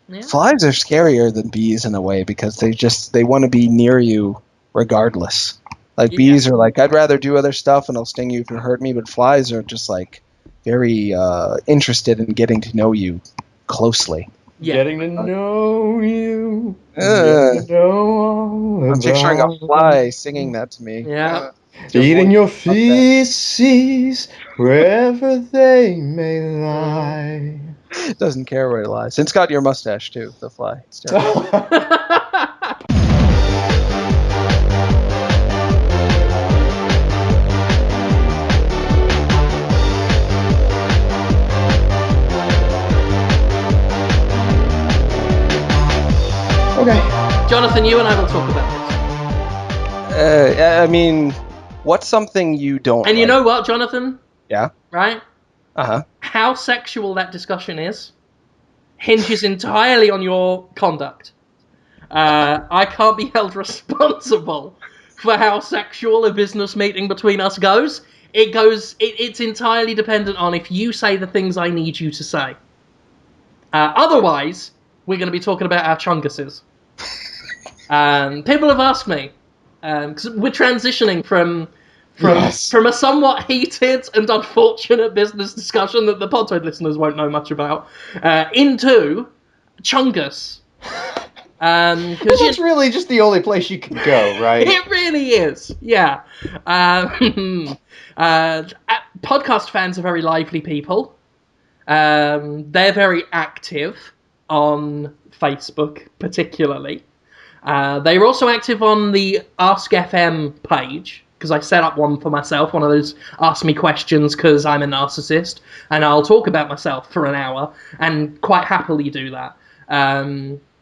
Yeah. Flies are scarier than bees in a way because they want to be near you regardless. Like bees are like, I'd rather do other stuff and I'll sting you if you hurt me, but flies are just like very interested in getting to know you closely. Yeah. Getting to know you. Uh, Getting to know all I'm picturing a about fly singing that to me. Yeah. Eating your Fuck that. feces wherever they may lie. Doesn't care where it lies. It's got your mustache too, the fly. It's terrible. Okay. Jonathan, you and I will talk about this. I mean, what's something you don't And you like? know what, Jonathan? Yeah? Right? Uh-huh. How sexual that discussion is hinges entirely on your conduct. I can't be held responsible for how sexual a business meeting between us goes. It's entirely dependent on if you say the things I need you to say. Otherwise, we're going to be talking about our chunguses. People have asked me, because we're transitioning from a somewhat heated and unfortunate business discussion that the Podtoid listeners won't know much about, into chungus. Because that's really just the only place you can go, right? It really is, yeah. Podcast fans are very lively people. They're very active on Facebook, particularly. They're also active on the Ask FM page, because I set up one for myself, one of those Ask Me Questions, because I'm a narcissist, and I'll talk about myself for an hour, and quite happily do that.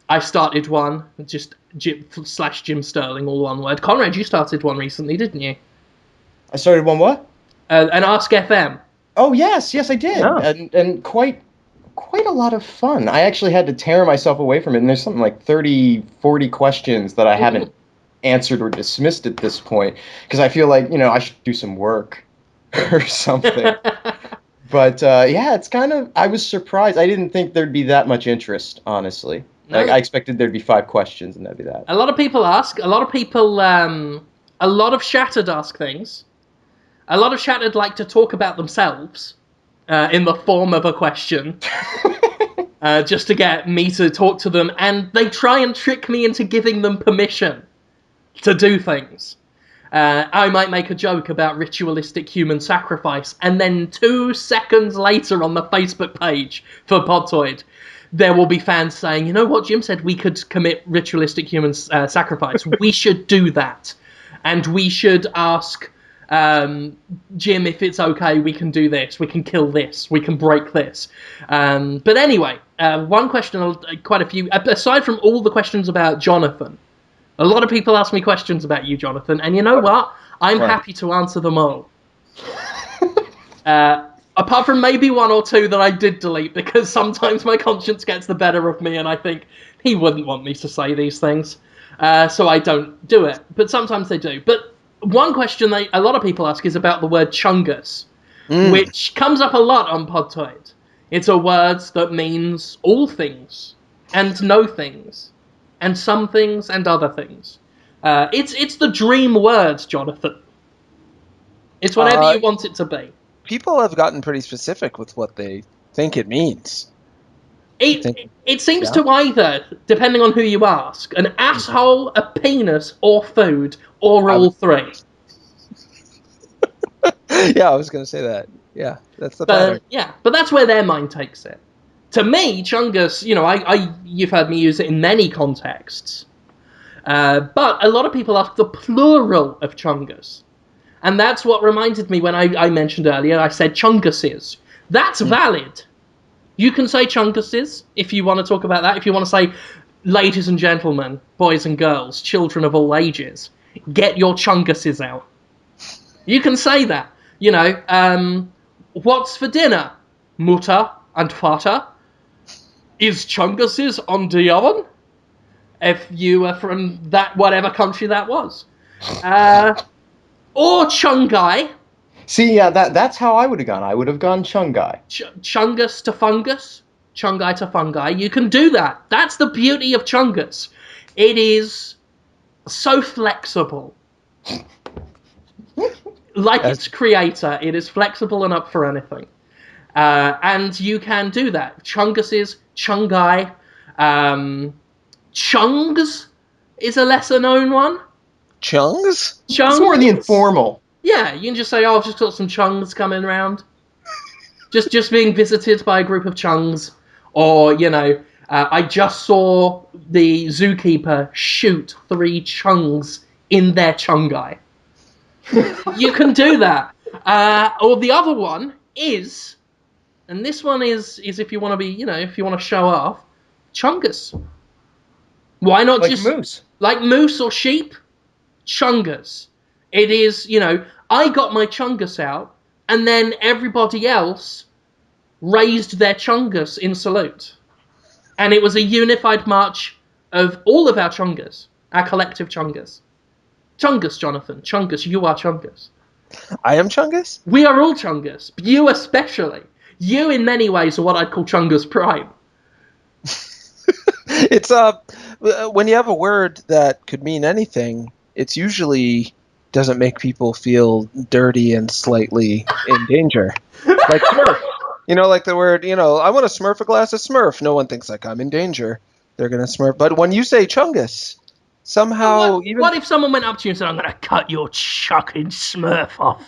I started one, just Jim Sterling, all one word. Conrad, you started one recently, didn't you? I started one what? An Ask FM. Oh, yes, I did. Oh. And quite a lot of fun. I actually had to tear myself away from it, and there's something like 30, 40 questions that I haven't answered or dismissed at this point, because I feel like, I should do some work or something. But, yeah, it's kind of, I was surprised. I didn't think there'd be that much interest, honestly. No. Like, I expected there'd be 5 questions, and that'd be that. A lot of people ask. A lot of people, a lot of Shattered ask things. A lot of Shattered like to talk about themselves in the form of a question. Just to get me to talk to them. And they try and trick me into giving them permission to do things. I might make a joke about ritualistic human sacrifice, and then 2 seconds later on the Facebook page for Podtoid, there will be fans saying, you know what, Jim said we could commit ritualistic human sacrifice. We should do that. And we should ask Jim if it's okay, we can do this, we can kill this, we can break this. But anyway, one question, quite a few, aside from all the questions about Jonathan, a lot of people ask me questions about you, Jonathan, and you know what? I'm happy to answer them all. Apart from maybe 1 or 2 that I did delete, because sometimes my conscience gets the better of me and I think he wouldn't want me to say these things. So I don't do it. But sometimes they do. But one question a lot of people ask is about the word chungus, which comes up a lot on Podtoid. It's a word that means all things and no things and some things and other things. It's the dream word, Jonathan. It's whatever you want it to be. People have gotten pretty specific with what they think it means. It seems to either, depending on who you ask, an asshole, a penis, or food, or all 3. Yeah, I was going to say that. Yeah, that's the pattern. Yeah, but that's where their mind takes it. To me, chungus, you've heard me use it in many contexts. But a lot of people ask the plural of chungus. And that's what reminded me when I mentioned earlier, I said chunguses. That's valid. You can say chunguses if you want to talk about that. If you want to say, ladies and gentlemen, boys and girls, children of all ages, get your chunguses out. You can say that. What's for dinner? Mutter and Vater. Is chunguses on the oven? If you are from that whatever country that was. Or chungai. See, yeah, that's how I would have gone. I would have gone chungai. Chungus to fungus. chungi to fungi, you can do that. That's the beauty of chungus. It is so flexible. Like its creator, it is flexible and up for anything. And you can do that. Chunguses, chungi, chungs is a lesser known one. Chungs? It's more the informal. Yeah, you can just say, I've just got some chungs coming around. Just being visited by a group of chungs. Or, I just saw the zookeeper shoot 3 chungs in their chungi. You can do that. Or the other one is, and this one is if you want to be, if you want to show off, chungus. Why not just moose? Like moose or sheep? Chungus. It is, I got my chungus out, and then everybody else raised their chungus in salute. And it was a unified march of all of our chungus, our collective chungus. Chungus, Jonathan. Chungus, you are chungus. I am chungus? We are all chungus. You especially. You, in many ways, are what I'd call chungus prime. It's when you have a word that could mean anything, it's usually doesn't make people feel dirty and slightly in danger. Like Smurf. Like the word, I want to Smurf a glass of Smurf. No one thinks like I'm in danger. They're going to Smurf. But when you say chungus, somehow what if someone went up to you and said, I'm going to cut your chucking Smurf off?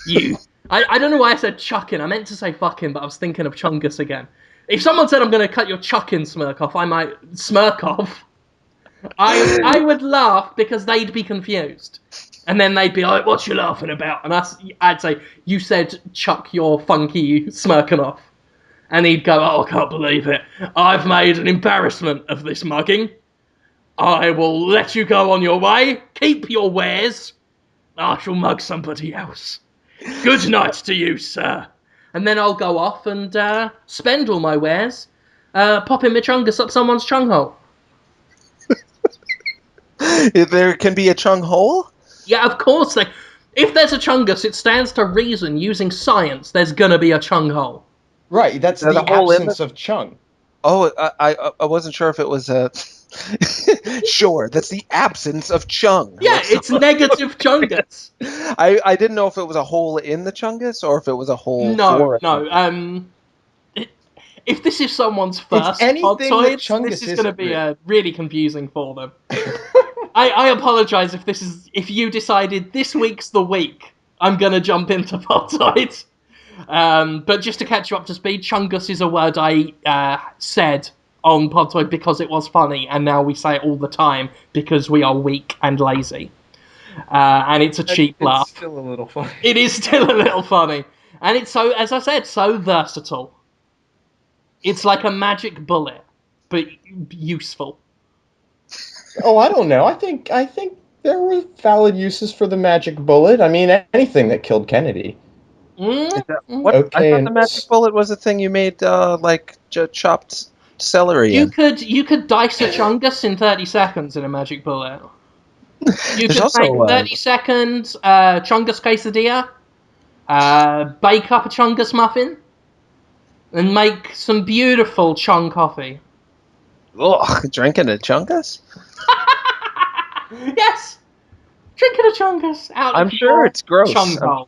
You. I don't know why I said chucking. I meant to say fucking, but I was thinking of chungus again. If someone said, I'm going to cut your chucking smirk off, I might smirk off. I would laugh because they'd be confused. And then they'd be like, what you laughing about? And I'd say, you said chuck your funky smirking off. And he'd go, oh, I can't believe it. I've made an embarrassment of this mugging. I will let you go on your way. Keep your wares. I shall mug somebody else. Good night to you, sir. And then I'll go off and spend all my wares popping my chungus up someone's chunghole. There can be a chunghole? Yeah, of course. If there's a chungus, it stands to reason, using science, there's going to be a chunghole. Right, that's the absence of chung. Oh, I wasn't sure if it was a... Sure, that's the absence of chung. Yeah, it's negative chungus. I didn't know if it was a hole in the chungus or if it was a hole for it. No. If this is someone's first Podtoid, this is going to be really confusing for them. I apologise if you decided this week's the week I'm going to jump into Podtoid. But just to catch you up to speed, chungus is a word I said on Podtoid because it was funny, and now we say it all the time because we are weak and lazy. And it's a cheap laugh. It's still a little funny. It is still a little funny. And it's so, as I said, so versatile. It's like a magic bullet, but useful. Oh, I don't know. I think there were valid uses for the magic bullet. I mean, anything that killed Kennedy. What? Okay, I thought the magic bullet was a thing you made chopped celery. You could dice a chungus in 30 seconds in a magic bullet. You could make 30-second chungus quesadilla, bake up a chungus muffin, and make some beautiful chung coffee. Ugh, drinking a chungus? Yes! Drinking a chungus out of I'm sure it's gross. Chunghole.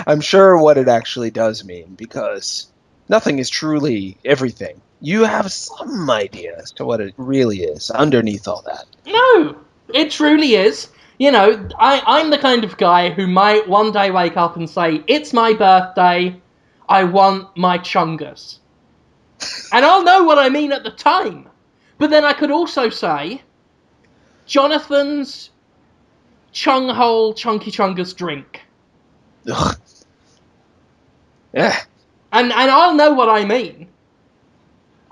I'm sure what it actually does mean, because nothing is truly everything. You have some idea as to what it really is underneath all that. No, it truly is. I'm the kind of guy who might one day wake up and say, it's my birthday, I want my chungus. And I'll know what I mean at the time. But then I could also say, Jonathan's chunghole chunky chungus drink. Ugh. Yeah. And I'll know what I mean.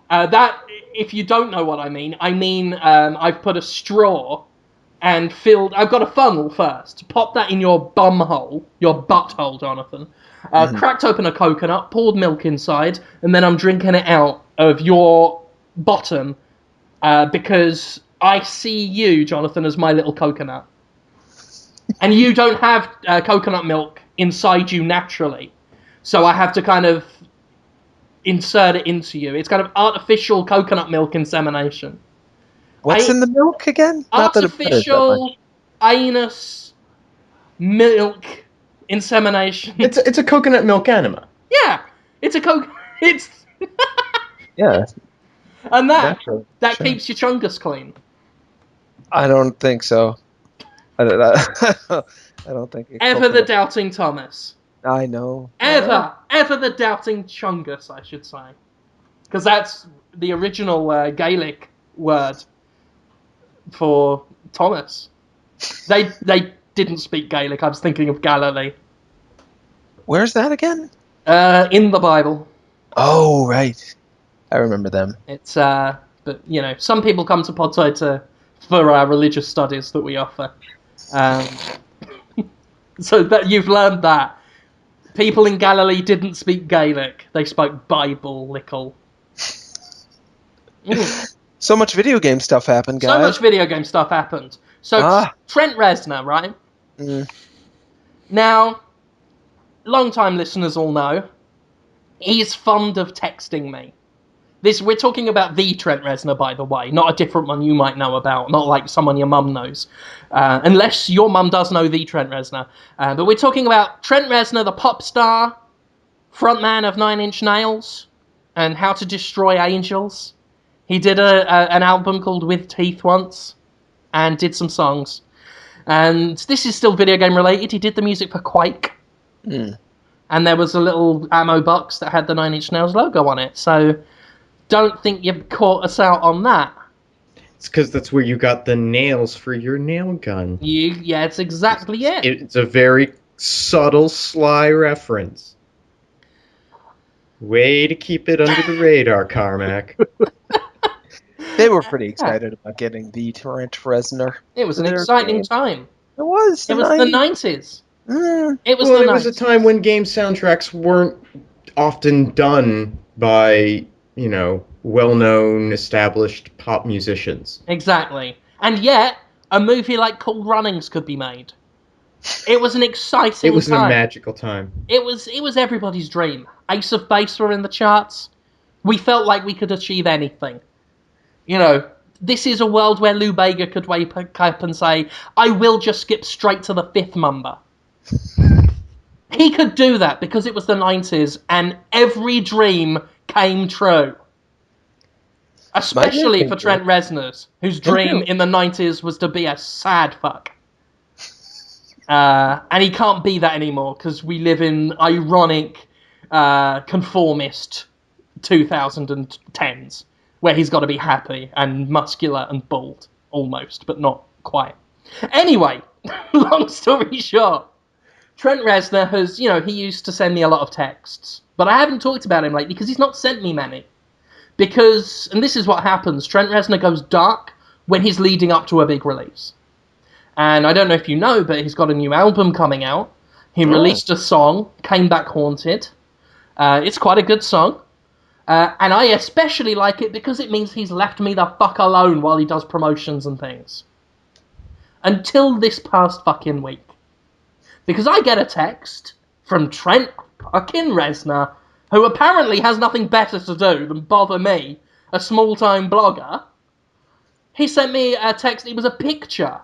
That, if you don't know what I mean, I've put a straw and I've got a funnel first. Pop that in your bum hole, your butthole, Jonathan. Cracked open a coconut, poured milk inside, and then I'm drinking it out of your bottom because I see you, Jonathan, as my little coconut. And you don't have coconut milk inside you naturally. So I have to kind of insert it into you. It's kind of artificial coconut milk insemination. What's in the milk again? Not that it matters that much. Artificial anus milk insemination. It's a coconut milk enema. Yeah, it's a it's Yeah, and that naturally, that sure. keeps your chungus clean. I don't think so. I don't think it's Ever the doubting Thomas. I know. Ever the doubting chungus, I should say, because that's the original Gaelic word for Thomas. They didn't speak Gaelic. I was thinking of Galilee. Where's that again? In the Bible. Oh, right. I remember them. It's but you know, some people come to Podtoid for our religious studies that we offer. So that you've learned that people in Galilee didn't speak Gaelic; they spoke Bible-lical. So much video game stuff happened, guys. So much video game stuff happened. So Trent Reznor, right? Now, long-time listeners all know he's fond of texting me. We're talking about the Trent Reznor, by the way, not a different one you might know about, not like someone your mum knows. Unless your mum does know the Trent Reznor. But we're talking about Trent Reznor, the pop star, frontman of Nine Inch Nails, and How to Destroy Angels. He did an album called With Teeth once, and did some songs. And this is still video game related. He did the music for Quake. And there was a little ammo box that had the Nine Inch Nails logo on it. So don't think you've caught us out on that. It's because that's where you got the nails for your nail gun. Yeah, it's exactly it. It's a very subtle, sly reference. Way to keep it under the radar, Carmack. They were pretty excited about getting the Trent Reznor. It was an exciting time. It was. It was the 90s. It was well, the it was a time when game soundtracks weren't often done by, you know, well-known, established pop musicians. Exactly. And yet, a movie like Cool Runnings could be made. It was an exciting time. It was a magical time. It was everybody's dream. Ace of Base were in the charts. We felt like we could achieve anything. You know, this is a world where Lou Bega could wake up and say, I will just skip straight to the 5th number. He could do that because it was the 90s and every dream came true. Especially for Trent Reznor, whose dream in the 90s was to be a sad fuck. And he can't be that anymore because we live in ironic, conformist 2010s where he's got to be happy and muscular and bald, almost, but not quite. Anyway, long story short, Trent Reznor has, you know, he used to send me a lot of texts, but I haven't talked about him lately because he's not sent me many. Because, and this is what happens, Trent Reznor goes dark when he's leading up to a big release. And I don't know if you know, but he's got a new album coming out. He released a song, Came Back Haunted. It's quite a good song. And I especially like it because it means he's left me the fuck alone while he does promotions and things. Until this past fucking week. Because I get a text from Trent fucking Reznor, who apparently has nothing better to do than bother me, a small-time blogger. He sent me a text, it was a picture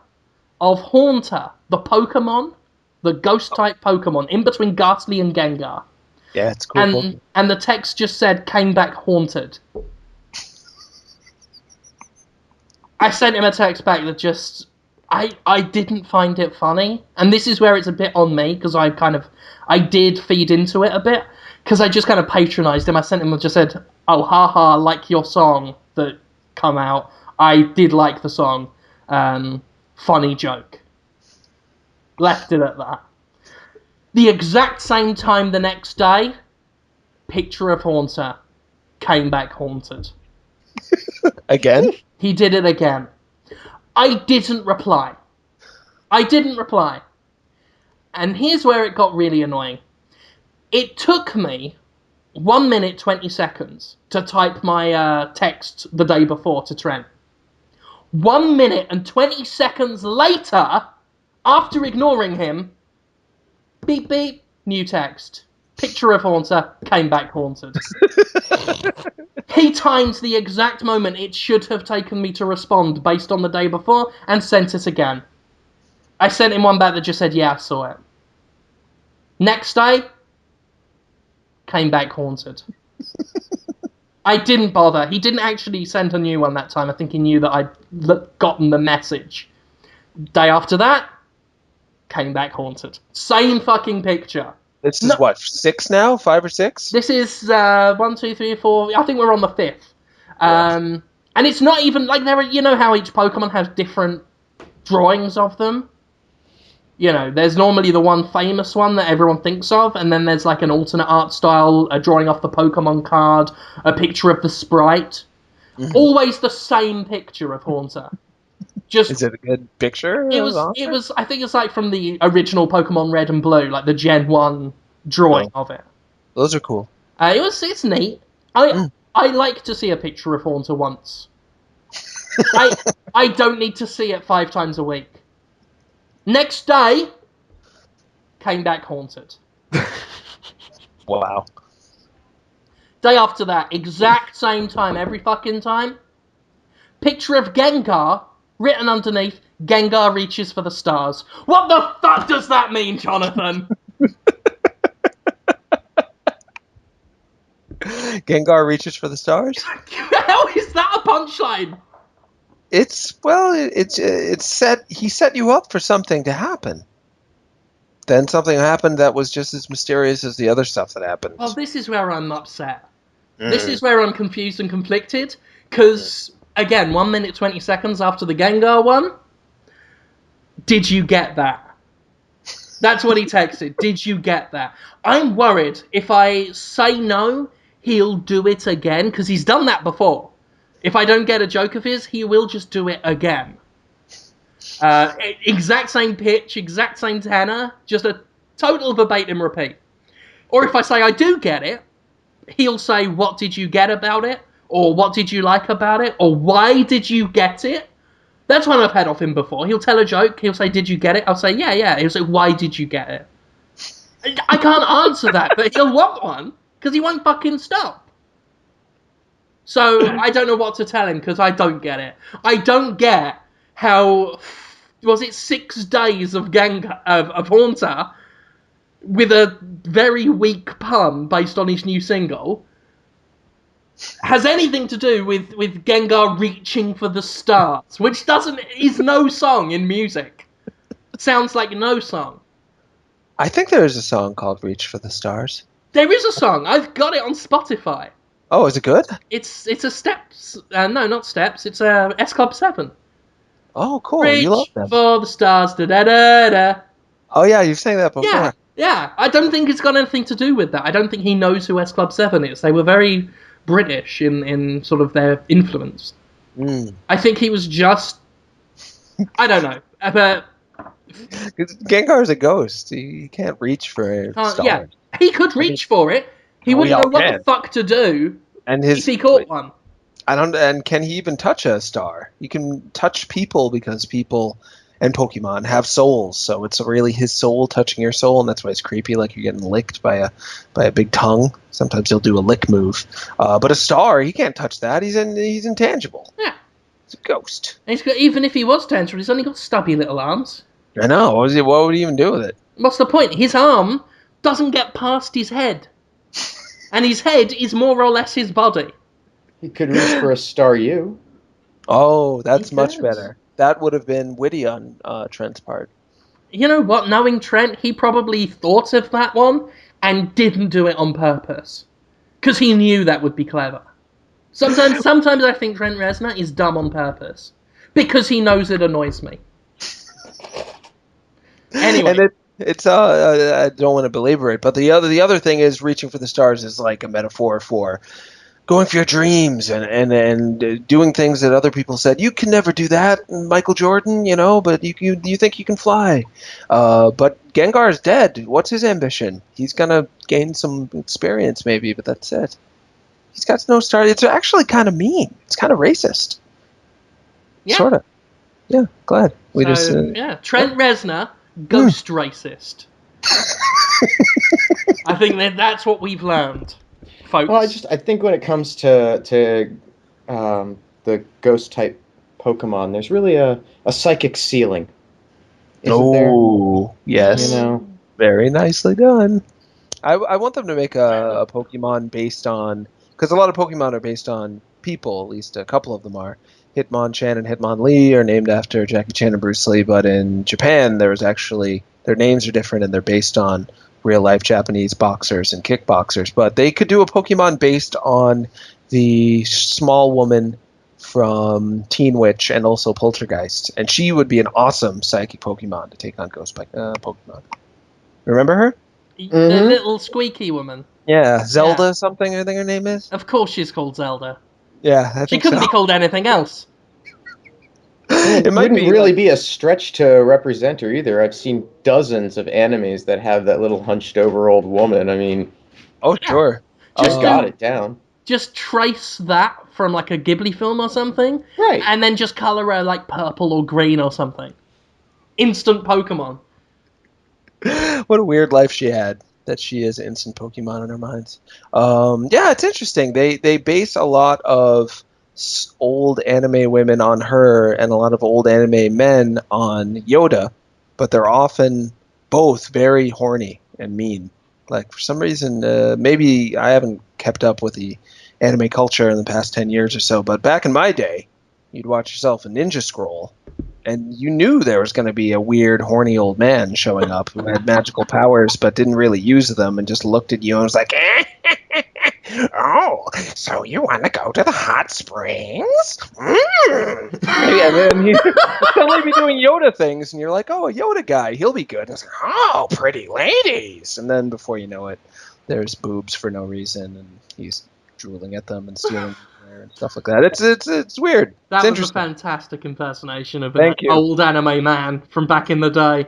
of Haunter, the Pokemon, the ghost-type Pokemon, in between Ghastly and Gengar. Yeah, it's cool. And the text just said, came back haunted. I sent him a text back that just... I didn't find it funny. And this is where it's a bit on me, because I did feed into it a bit. Because I just kind of patronised him. I sent him and just said, oh, haha, like your song that come out. I did like the song. Funny joke. Left it at that. The exact same time the next day, picture of Haunter, came back haunted. Again? He did it again. I didn't reply. And here's where it got really annoying. It took me 1 minute, 20 seconds to type my text the day before to Trent. 1 minute and 20 seconds later, after ignoring him, beep beep, new text. Picture of Haunter, came back haunted. He timed the exact moment it should have taken me to respond based on the day before and sent it again. I sent him one back that just said, yeah, I saw it. Next day, came back haunted. I didn't bother. He didn't actually send a new one that time. I think he knew that I'd gotten the message. Day after that, came back haunted. Same fucking picture. This is what, 6 now? 5 or 6? This is 1, 2, 3, 4. I think we're on the 5th. And it's not even like there are. You know how each Pokemon has different drawings of them. You know, there's normally the one famous one that everyone thinks of, and then there's like an alternate art style, a drawing off the Pokemon card, a picture of the sprite. Mm-hmm. Always the same picture of Haunter. Just is it a good picture? It was. I think it's like from the original Pokemon Red and Blue, like the Gen 1 drawing of it. Those are cool. It's neat. I like to see a picture of Haunter once. I don't need to see it 5 times a week. Next day, came back haunted. Wow. Day after that, exact same time, every fucking time. Picture of Gengar, written underneath, Gengar reaches for the stars. What the fuck does that mean, Jonathan? Gengar reaches for the stars? How is that a punchline? It's set. He set you up for something to happen. Then something happened that was just as mysterious as the other stuff that happened. Well, this is where I'm upset. This is where I'm confused and conflicted. Because, again, 1 minute 20 seconds after the Gengar one, did you get that? That's what he texted. Did you get that? I'm worried if I say no, he'll do it again. Because he's done that before. If I don't get a joke of his, he will just do it again. Exact same pitch, exact same tenor, just a total verbatim repeat. Or if I say I do get it, he'll say, what did you get about it? Or what did you like about it? Or why did you get it? That's one I've had off him before. He'll tell a joke, he'll say, did you get it? I'll say, yeah. He'll say, why did you get it? I can't answer that, but he'll want one, because he won't fucking stop. So, I don't know what to tell him, because I don't get it. I don't get how, was it 6 days of Haunter, with a very weak pun based on his new single, has anything to do with Gengar reaching for the stars, which is no song in music. Sounds like no song. I think there is a song called Reach for the Stars. There is a song. I've got it on Spotify. Oh, is it good? It's a Steps. No, not Steps. It's a S Club 7. Oh, cool. Reach you love them. for the stars. Da da da da. Oh yeah, you've sang that before. Yeah. I don't think it's got anything to do with that. I don't think he knows who S Club 7 is. They were very British in sort of their influence. I think he was just... I don't know. But Gengar's a ghost. He can't reach for stars. Yeah, he could reach for it. He wouldn't know what the fuck to do if he caught one. And can he even touch a star? He can touch people because people and Pokemon have souls, so it's really his soul touching your soul, and that's why it's creepy, like you're getting licked by a big tongue. Sometimes he'll do a lick move. But a star, he can't touch that. He's intangible. Yeah. He's a ghost. And even if he was tangible, he's only got stubby little arms. I know. What would he even do with it? What's the point? His arm doesn't get past his head. And his head is more or less his body. He could reach for a Staryu. Oh, that's much better. That would have been witty on Trent's part. You know what? Knowing Trent, he probably thought of that one and didn't do it on purpose. Because he knew that would be clever. Sometimes I think Trent Reznor is dumb on purpose. Because he knows it annoys me. Anyway. And it's I don't want to belabor it, but the other thing is reaching for the stars is like a metaphor for going for your dreams and doing things that other people said you can never do that, Michael Jordan, but you think you can fly. But Gengar's dead. What's his ambition? He's gonna gain some experience maybe, but that's it. He's got no star. It's actually kind of mean. It's kind of racist. Yeah. Sort of. Yeah, glad. Trent Reznor, ghost racist. I think that's what we've learned, folks. Well, I think when it comes to the ghost type Pokemon, there's really a psychic ceiling. Isn't there? Oh, yes. You know. Very nicely done. I want them to make a Pokemon based on, because a lot of Pokemon are based on people, at least a couple of them are. Hitmonchan and Hitmonlee are named after Jackie Chan and Bruce Lee, but in Japan there was actually, their names are different and they're based on real life Japanese boxers and kickboxers. But they could do a Pokemon based on the small woman from Teen Witch and also Poltergeist, and she would be an awesome psychic Pokemon to take on Ghost Pokemon. Remember her? The Mhm. little squeaky woman. Yeah, Zelda something, I think her name is. Of course she's called Zelda. Yeah, I She think couldn't so. be called anything else. It It might wouldn't be really like, be a stretch to represent her either. I've seen dozens of animes that have that little hunched over old woman. I mean, oh sure. Just got do, it down. just trace that from like a Ghibli film or something, Right. and then just color her like purple or green or something. Instant Pokemon. What a weird life she had. That she is instant Pokemon in our minds. Yeah, it's interesting. They base a lot of old anime women on her, and a lot of old anime men on Yoda, but they're often both very horny and mean. Like for some reason, maybe I haven't kept up with the anime culture in the past 10 years or so. But back in my day, you'd watch yourself a Ninja Scroll, and you knew there was going to be a weird, horny old man showing up who had magical powers but didn't really use them and just looked at you and was like, "Oh, so you want to go to the hot springs?" And then he'd suddenly be doing Yoda things, and you're like, "Oh, a Yoda guy, he'll be good." And it's like, "Oh, pretty ladies," and then before you know it, there's boobs for no reason, and he's drooling at them and stealing their and stuff like that. It's weird. That It's was a interesting. fantastic impersonation of an Thank you. old anime man from back in the day.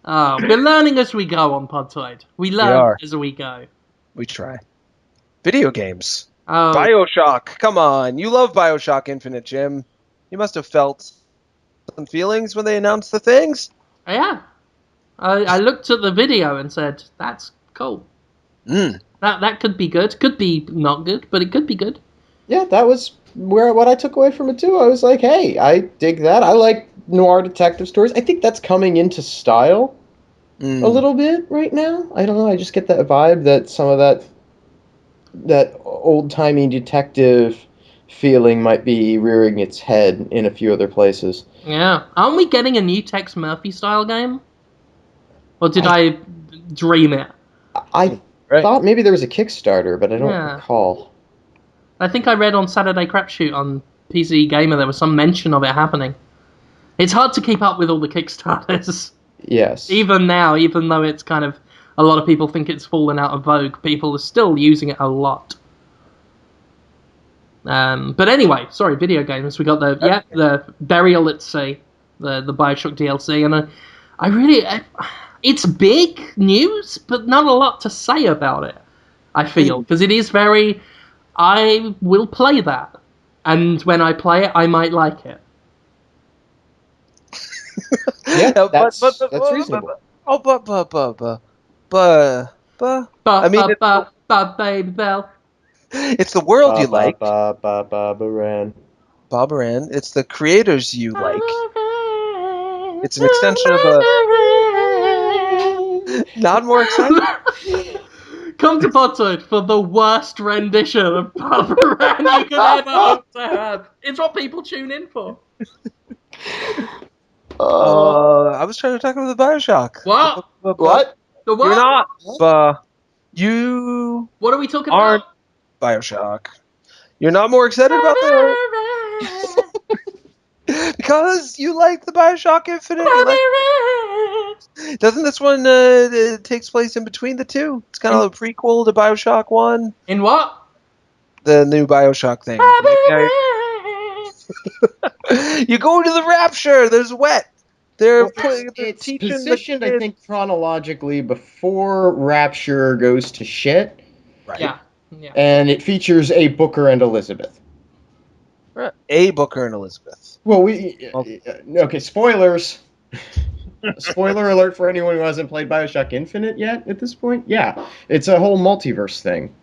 Oh, we're learning as we go on Podtoid. We learn are. as we go. We try. Video games. Oh, Bioshock. Come on. You love Bioshock Infinite, Jim. You must have felt some feelings when they announced the things. yeah. I looked at the video and said, "That's cool. Mm. That could be good. Could be not good, but it could be good." Yeah, that was what I took away from it too. I was like, hey, I dig that. I like noir detective stories. I think that's coming into style a little bit right now. I don't know. I just get that vibe that some of that old timey detective feeling might be rearing its head in a few other places. Yeah. Aren't we getting a new Tex Murphy style game? Or did I dream it? I Right. thought maybe there was a Kickstarter, but I don't Yeah. recall. I think I read on Saturday Crapshoot on PC Gamer there was some mention of it happening. It's hard to keep up with all the Kickstarters. Yes. Even now, even though it's kind of... A lot of people think it's fallen out of vogue, people are still using it a lot. But anyway, sorry, video games. We got the Burial at Sea, the Bioshock DLC, and I really... it's big news, but not a lot to say about it, I feel. Because it is very... I will play that. And when I play it, I might like it. Yeah, No, that's reasonable. I mean, Baby Bell. it's the world Ba you ba like, ba ba ba Baran. Bob Moran. It's the creators you like. It's an extension of a. Not more exciting. Come to Podtoid for the worst rendition of Barbara Ann you could ever hope to have. It's what people tune in for. I was trying to talk about the Bioshock. What? What? The You're what? not. You What are we talking aren't about? Bioshock. You're not more excited about the because you like the Bioshock Infinite. You like. Doesn't this one it takes place in between the two? It's kind of a prequel to Bioshock One, In what? the new Bioshock thing. You go to the Rapture. There's wet. They're they're It's teaching the positioned, I kids. think, chronologically before Rapture goes to shit, Right. Yeah. and it features a Booker and Elizabeth. A Booker and Elizabeth. Well, Well, okay, spoilers. Spoiler alert for anyone who hasn't played Bioshock Infinite yet at this point. Yeah, it's a whole multiverse thing.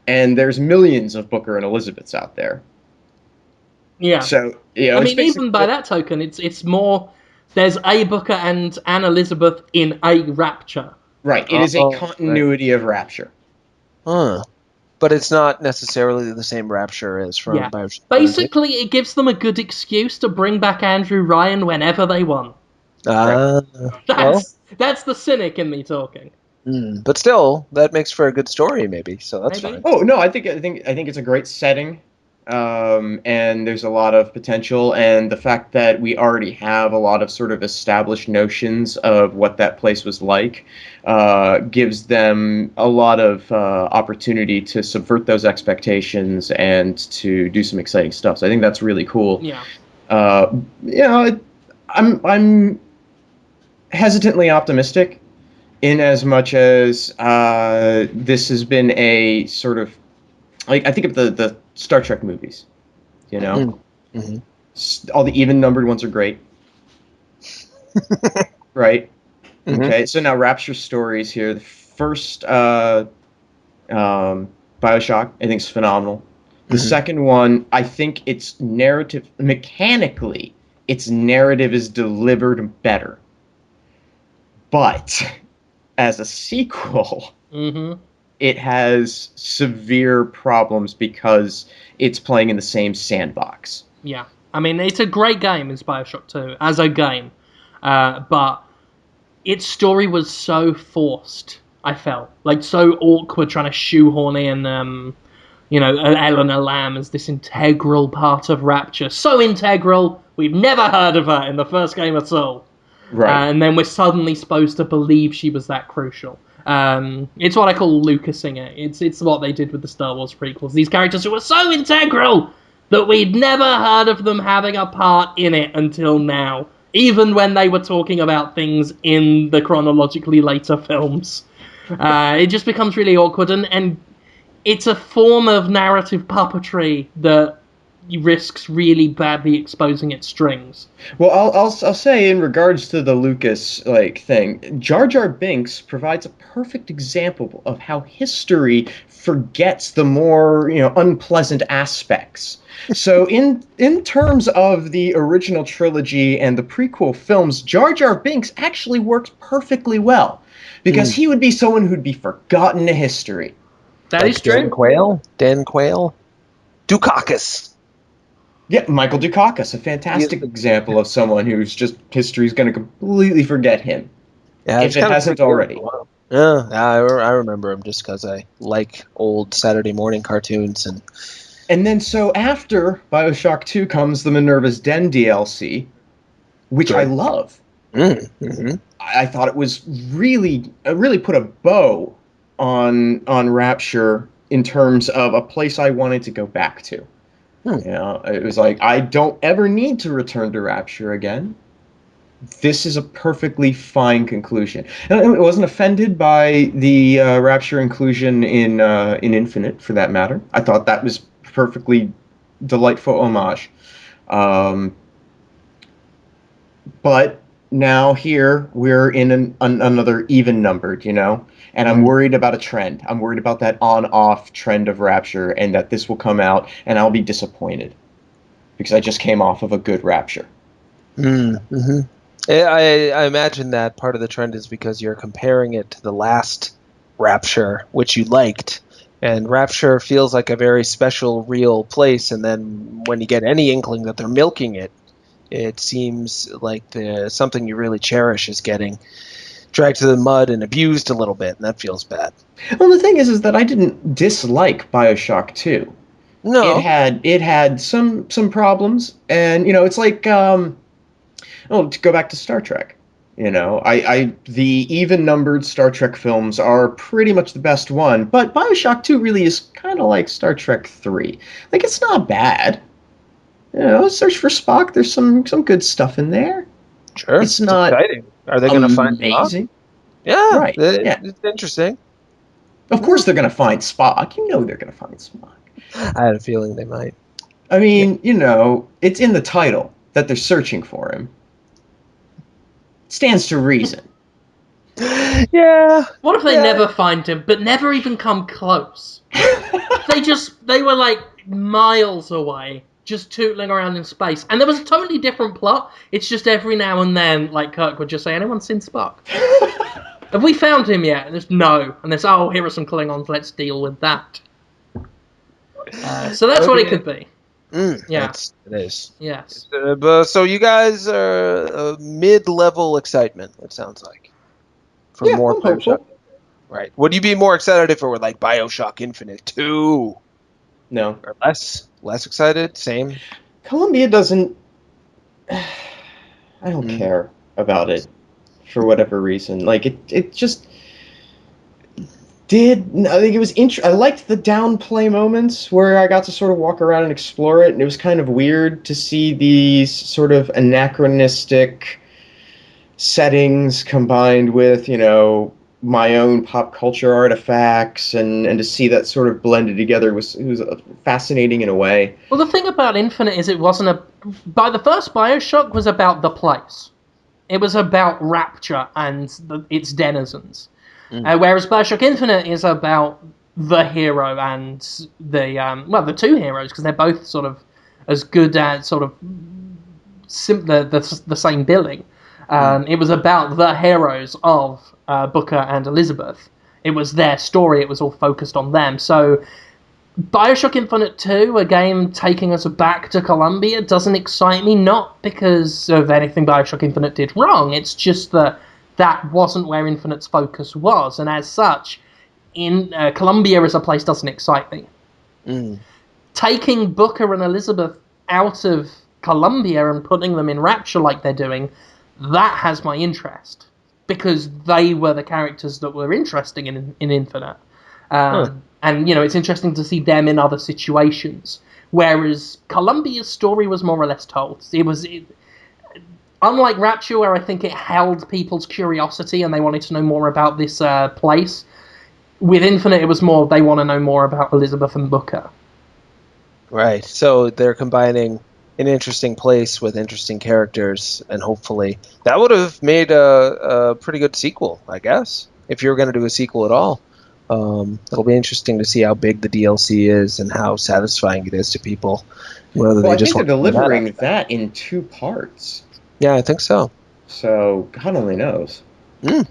And there's millions of Booker and Elizabeths out there. Yeah. So, I it's mean, even by basically... that token, it's more. There's a Booker and an Elizabeth in a Rapture. Right, it is a Oh, right. continuity of Rapture. Huh. But it's not necessarily the same Rapture as Yeah. from Bioshock 1 and 2. Basically, it gives them a good excuse to bring back Andrew Ryan whenever they want. Right. Ah, well, That's the cynic in me talking. but still, that makes for a good story, maybe. So that's Maybe. fine. Oh no, I think it's a great setting, and there's a lot of potential, and the fact that we already have a lot of sort of established notions of what that place was like, gives them a lot of opportunity to subvert those expectations and to do some exciting stuff. So I think that's really cool. Yeah. Uh, I'm hesitantly optimistic in as much as this has been a sort of, like, I think of the Star Trek movies, you know? Mm-hmm. All the even numbered ones are great, right? Mm-hmm. Okay, so now Rapture stories here. The first Bioshock, I think, is phenomenal. The Mm-hmm. second one, I think its narrative, mechanically, its narrative is delivered better. But as a sequel, Mm-hmm. it has severe problems because it's playing in the same sandbox. Yeah. I mean, it's a great game, is Bioshock 2, as a game. But its story was so forced, I felt. Like, so awkward trying to shoehorn in, Eleanor Lamb as this integral part of Rapture. So integral, we've never heard of her in the first game at all. Right. And then we're suddenly supposed to believe she was that crucial. It's what I call Lucasing it. It's what they did with the Star Wars prequels. These characters who were so integral that we'd never heard of them having a part in it until now, even when they were talking about things in the chronologically later films. It just becomes really awkward, and it's a form of narrative puppetry that risks really badly exposing its strings. Well, I'll say in regards to the Lucas thing, Jar Jar Binks provides a perfect example of how history forgets the more unpleasant aspects. So in terms of the original trilogy and the prequel films, Jar Jar Binks actually works perfectly well because he would be someone who'd be forgotten to history. That is Like Dan true. Quayle? Dan Quayle? Dukakis. Yeah, Michael Dukakis, a He is fantastic example of someone who's just history's going to completely forget him, Yeah, if it's it kind of hasn't creepy. already. Yeah, I remember him just because I like old Saturday morning cartoons. And then so after Bioshock 2 comes the Minerva's Den DLC, which I Good. love. Mm-hmm. I thought it was really put a bow on Rapture in terms of a place I wanted to go back to. It was like, I don't ever need to return to Rapture again. This is a perfectly fine conclusion. And I wasn't offended by the Rapture inclusion in Infinite, for that matter. I thought that was perfectly delightful homage. Um, but now here we're in another even numbered, and I'm worried about a trend. I'm worried about that on-off trend of Rapture, and that this will come out and I'll be disappointed because I just came off of a good Rapture. Mm-hmm. I imagine that part of the trend is because you're comparing it to the last Rapture, which you liked. And Rapture feels like a very special, real place. And then when you get any inkling that they're milking it, it seems like something you really cherish is getting dragged to the mud and abused a little bit, and that feels bad. Well, the thing is that I didn't dislike Bioshock 2. No. It had some problems, and it's like to go back to Star Trek. The even numbered Star Trek films are pretty much the best one, but Bioshock 2 really is kind of like Star Trek 3. Like, it's not bad. Search for Spock, there's some good stuff in there. Sure. It's not exciting. Are they going to find Spock? amazing. Yeah, Right. Yeah. it's interesting. Of course they're going to find Spock. They're going to find Spock. I had a feeling they might. I mean, it's in the title that they're searching for him. Stands to reason. Yeah. What if they never find him, but never even come close? They were like miles away, just tootling around in space. And there was a totally different plot. It's just every now and then, like Kirk would just say, anyone seen Spock? Have we found him yet? And there's no. And there's, oh, here are some Klingons, let's deal with that. So that's what it could be. Yeah. It is. Yes. So you guys are mid-level excitement, it sounds like. For more I'm hopeful. Right. Would you be more excited if it were like Bioshock Infinite 2? No. Or less excited? Same? Columbia doesn't... I don't care about it for whatever reason. Like, it just... I think it was I liked the downplay moments where I got to sort of walk around and explore it, and it was kind of weird to see these sort of anachronistic settings combined with, my own pop culture artifacts, and to see that sort of blended together was fascinating in a way. Well, the thing about Infinite is it wasn't by the first Bioshock was about the place. It was about Rapture and its denizens. Whereas Bioshock Infinite is about the hero and the two heroes, because they're both sort of as good at sort of the same billing. It was about the heroes of Booker and Elizabeth. It was their story. It was all focused on them. So Bioshock Infinite 2, a game taking us back to Columbia, doesn't excite me, not because of anything Bioshock Infinite did wrong. It's just that wasn't where Infinite's focus was, and as such, Columbia as a place doesn't excite me. Taking Booker and Elizabeth out of Columbia and putting them in Rapture like they're doing, that has my interest, because they were the characters that were interesting in Infinite. And, it's interesting to see them in other situations, whereas Columbia's story was more or less told. Unlike Rapture, where I think it held people's curiosity and they wanted to know more about this place, with Infinite, it was more they want to know more about Elizabeth and Booker. Right. So they're combining an interesting place with interesting characters, and hopefully that would have made a pretty good sequel, I guess, if you were going to do a sequel at all. It'll be interesting to see how big the DLC is and how satisfying it is to people. I think they're delivering that in 2 parts. Yeah, I think so. So, God only knows. Yeah.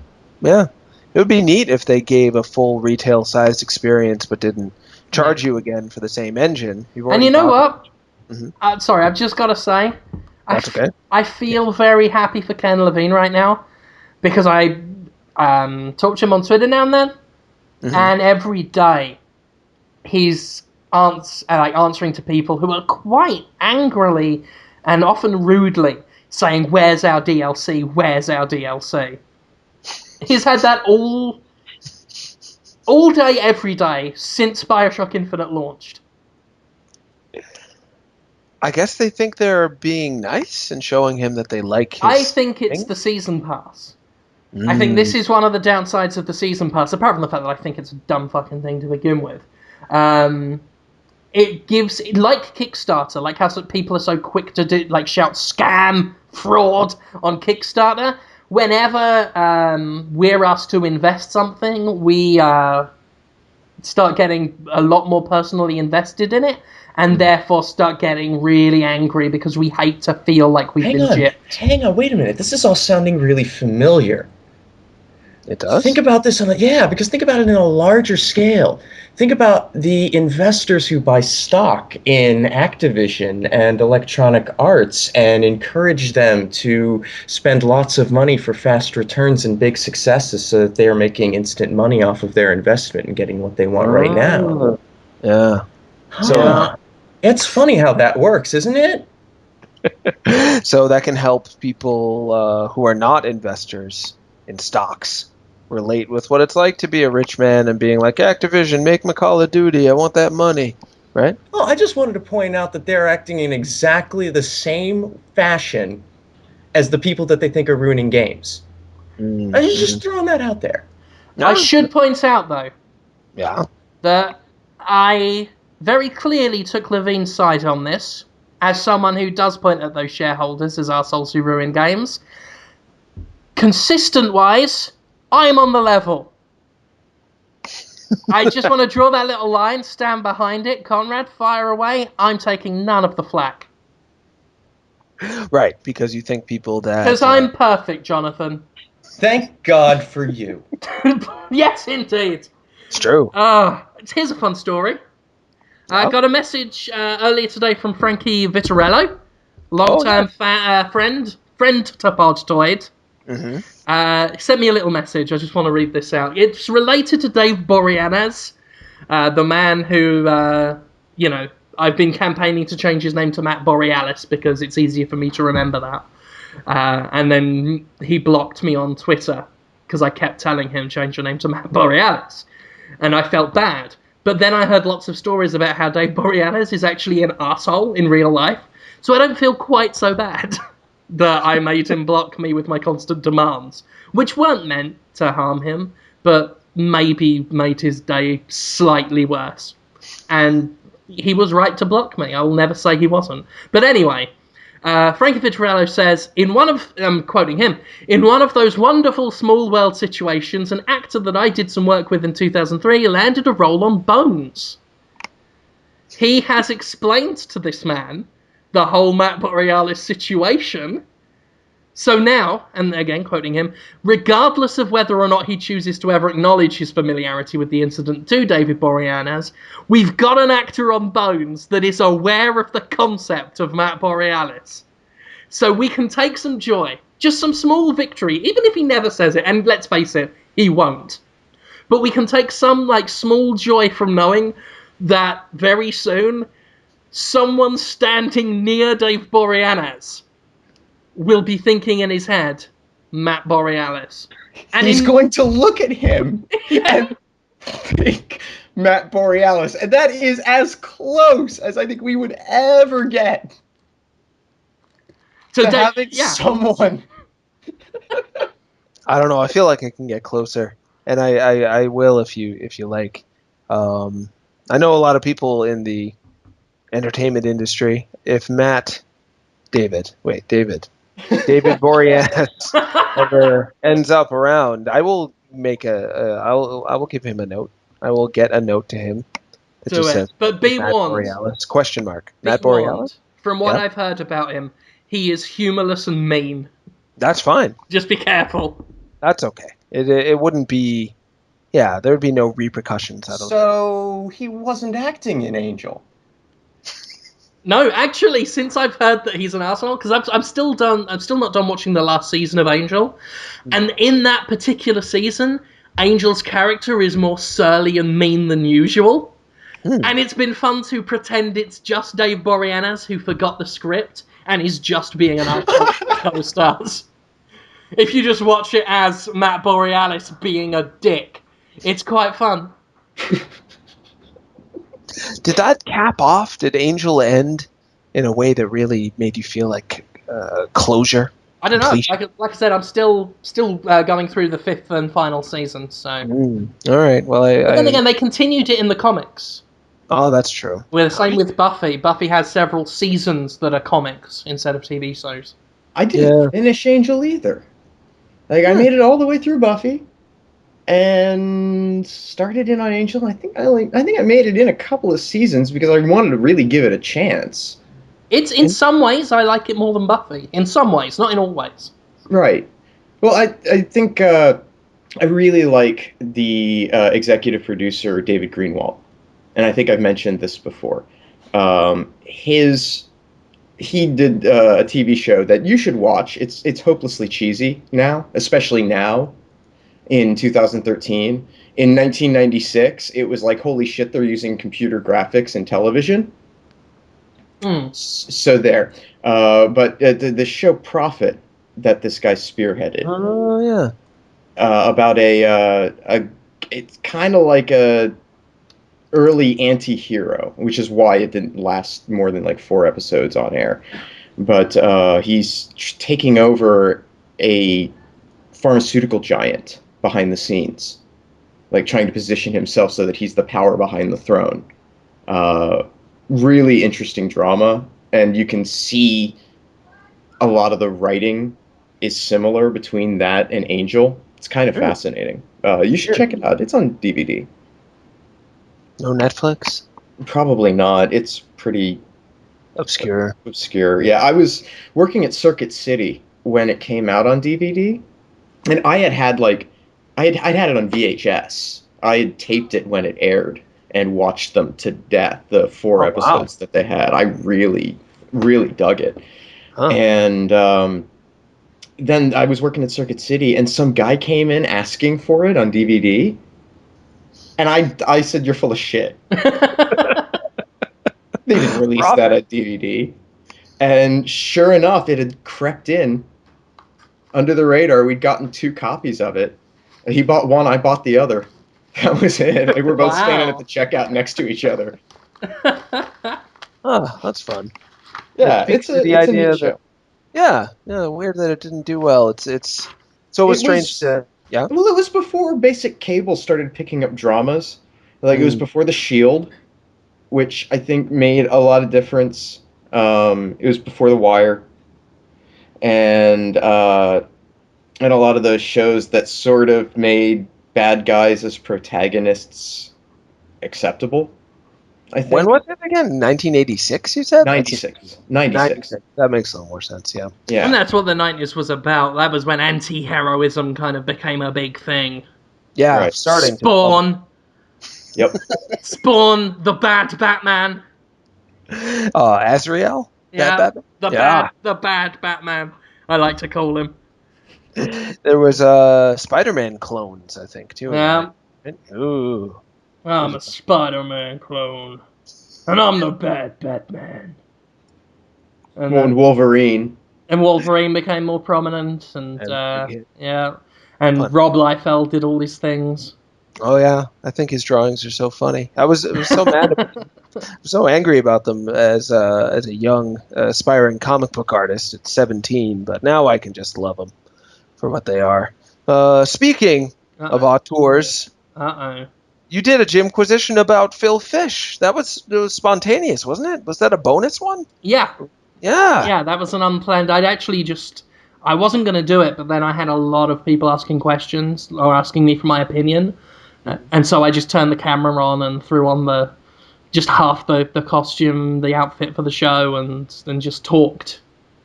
It would be neat if they gave a full retail-sized experience but didn't charge you again for the same engine. And you know what? Sorry, I've just got to say, That's okay. I feel very happy for Ken Levine right now, because I talk to him on Twitter now and then, and every day he's answering to people who are quite angrily and often rudely saying, "Where's our DLC? Where's our DLC?" He's had that all day, every day, since Bioshock Infinite launched. I guess they think they're being nice and showing him that they like his I think it's the Season Pass. I think this is one of the downsides of the Season Pass, apart from the fact that I think it's a dumb fucking thing to begin with. It gives, like Kickstarter, like how people are so quick to shout scam, fraud on Kickstarter. Whenever we're asked to invest something, we start getting a lot more personally invested in it, and therefore start getting really angry because we hate to feel like we've been gypped. Hang on, wait a minute. This is all sounding really familiar. It does? Think about this because think about it in a larger scale. Think about the investors who buy stock in Activision and Electronic Arts and encourage them to spend lots of money for fast returns and big successes so that they are making instant money off of their investment and getting what they want right now. Yeah. So it's funny how that works, isn't it? So that can help people who are not investors in stocks relate with what it's like to be a rich man and being like, Activision, make my Call of Duty, I want that money, right? Well, I just wanted to point out that they're acting in exactly the same fashion as the people that they think are ruining games. I'm just throwing that out there. I should point out, though, that I very clearly took Levine's side on this, as someone who does point at those shareholders as arseholes who ruin games. Consistent-wise, I'm on the level. I just want to draw that little line, stand behind it. Conrad, fire away. I'm taking none of the flack. Right, because you think people that... Because I'm perfect, Jonathan. Thank God for you. Yes, indeed. It's true. Here's a fun story. I Oh. got a message earlier today from Frankie Vittorello, long-term friend to Podtoid. Sent me a little message. I just want to read this out. It's related to Dave Boreanaz, the man who, I've been campaigning to change his name to Matt Borealis because it's easier for me to remember that. And then he blocked me on Twitter because I kept telling him change your name to Matt Borealis. And I felt bad. But then I heard lots of stories about how Dave Boreanaz is actually an arsehole in real life. So I don't feel quite so bad that I made him block me with my constant demands, which weren't meant to harm him, but maybe made his day slightly worse. And he was right to block me. I will never say he wasn't. But anyway, Frankie Vittorello says, I'm quoting him, in one of those wonderful small world situations, an actor that I did some work with in 2003 landed a role on Bones. He has explained to this man the whole Matt Borealis situation. So now, and again quoting him, regardless of whether or not he chooses to ever acknowledge his familiarity with the incident to David Boreanaz, we've got an actor on Bones that is aware of the concept of Matt Borealis. So we can take some joy, just some small victory, even if he never says it, and let's face it, he won't. But we can take some small joy from knowing that very soon, someone standing near Dave Boreanaz will be thinking in his head, Matt Borealis. And he's going to look at him and think Matt Borealis. And that is as close as I think we would ever get to having someone. I don't know. I feel like I can get closer, and I will if you like. I know a lot of people in the entertainment industry. If David Boreanaz ever ends up around, I will make I will give him a note. I will get a note to him that just says, but be Matt warned. Borealis, question mark. Matt Be warned. Borealis? From what I've heard about him, he is humorless and mean. That's fine. Just be careful. That's okay. It wouldn't be... Yeah, there would be no repercussions. So he wasn't acting in Angel. No, actually, since I've heard that he's an arsehole, because I'm still not done watching the last season of Angel, and in that particular season, Angel's character is more surly and mean than usual, and it's been fun to pretend it's just Dave Boreanaz who forgot the script and is just being an arsehole co-stars. If you just watch it as Matt Borealis being a dick, it's quite fun. Did that cap off? Did Angel end in a way that really made you feel like closure? I don't know. Like I said, I'm still going through the 5th and final season. So. All right. Well, but then again, they continued it in the comics. Oh, that's true. Same with Buffy. Buffy has several seasons that are comics instead of TV shows. I didn't finish Angel either. I made it all the way through Buffy. And started in on Angel. I think I made it in a couple of seasons because I wanted to really give it a chance. It's in some ways I like it more than Buffy. In some ways, not in all ways. Right. Well, I think I really like the executive producer David Greenwald, and I think I've mentioned this before. He did a TV show that you should watch. It's hopelessly cheesy now, especially now. In 2013. In 1996, it was like, holy shit, they're using computer graphics in television. So there. But the show Prophet that this guy spearheaded. Oh, yeah. About it's kind of like a early anti-hero, which is why it didn't last more than 4 episodes on air. But he's taking over a pharmaceutical giant behind the scenes, trying to position himself so that he's the power behind the throne. Really interesting drama, and you can see a lot of the writing is similar between that and Angel. It's kind of Hmm. fascinating. You should Sure. check it out. It's on DVD. No Netflix? Probably not. It's pretty Obscure. obscure. Yeah, I was working at Circuit City when it came out on DVD, and I'd had it on VHS. I had taped it when it aired and watched them to death, the four Oh, wow. episodes that they had. I really, really dug it. Huh. And then I was working at Circuit City, and some guy came in asking for it on DVD, and I said, "You're full of shit. They didn't release that Profit. at DVD." And sure enough, it had crept in under the radar. We'd gotten two copies of it. He bought one, I bought the other. That was it. We were both standing at Wow. the checkout next to each other. Oh, that's fun. It Yeah, speaks to the it's a neat idea that show. yeah, weird that it didn't do well. It's always It strange was to yeah. Well, it was before basic cable started picking up dramas. Like it was Mm. before The Shield, which I think made a lot of difference. It was before The Wire, and and a lot of those shows that sort of made bad guys as protagonists acceptable. I When think was it again? 1986, you said? 96, 96. 96. That makes a little more sense, yeah. And Yeah, that's what the 90s was about. That was when anti-heroism kind of became a big thing. Yeah, right. starting to Spawn. Yep. Spawn, the bad Batman. Azrael? Bad Yeah, Batman? Yeah. the bad Batman. I like to call him. There was Spider-Man clones, I think, too. Yeah, Ooh. I'm a Spider-Man clone, and I'm the bad Batman. And Well, and then Wolverine. Wolverine became more prominent, and And big hit. yeah, and Fun. Rob Liefeld did all these things. Oh yeah, I think his drawings are so funny. I was so mad, so angry about them as a young aspiring comic book artist at 17, but now I can just love them for what they are. Speaking of Uh-oh. auteurs, Uh-oh. you did a Jimquisition about Phil Fish. It was spontaneous, wasn't it? Was that a bonus one? Yeah, Yeah. yeah, that was an unplanned. I wasn't going to do it, but then I had a lot of people asking questions or asking me for my opinion. And so I just turned the camera on and threw on just half the costume, the outfit for the show, and just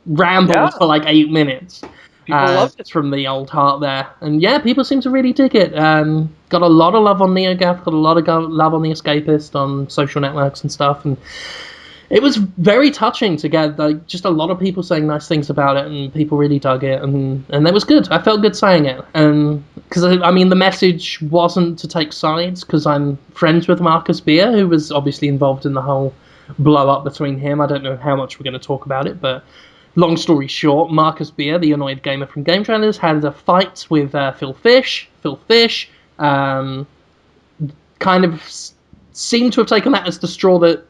rambled Yeah. for like 8 minutes. People loved it. From the old heart there. And yeah, people seem to really dig it. Got a lot of love on NeoGAF, got a lot of love on The Escapist, on social networks and stuff. And it was very touching to get just a lot of people saying nice things about it, and people really dug it, and it was good. I felt good saying it, and because I mean the message wasn't to take sides, because I'm friends with Marcus Beer, who was obviously involved in the whole blow up between him. I don't know how much we're going to talk about it, but long story short, Marcus Beer, the annoyed gamer from Game Trailers, had a fight with Phil Fish. Phil Fish kind of seemed to have taken that as the straw that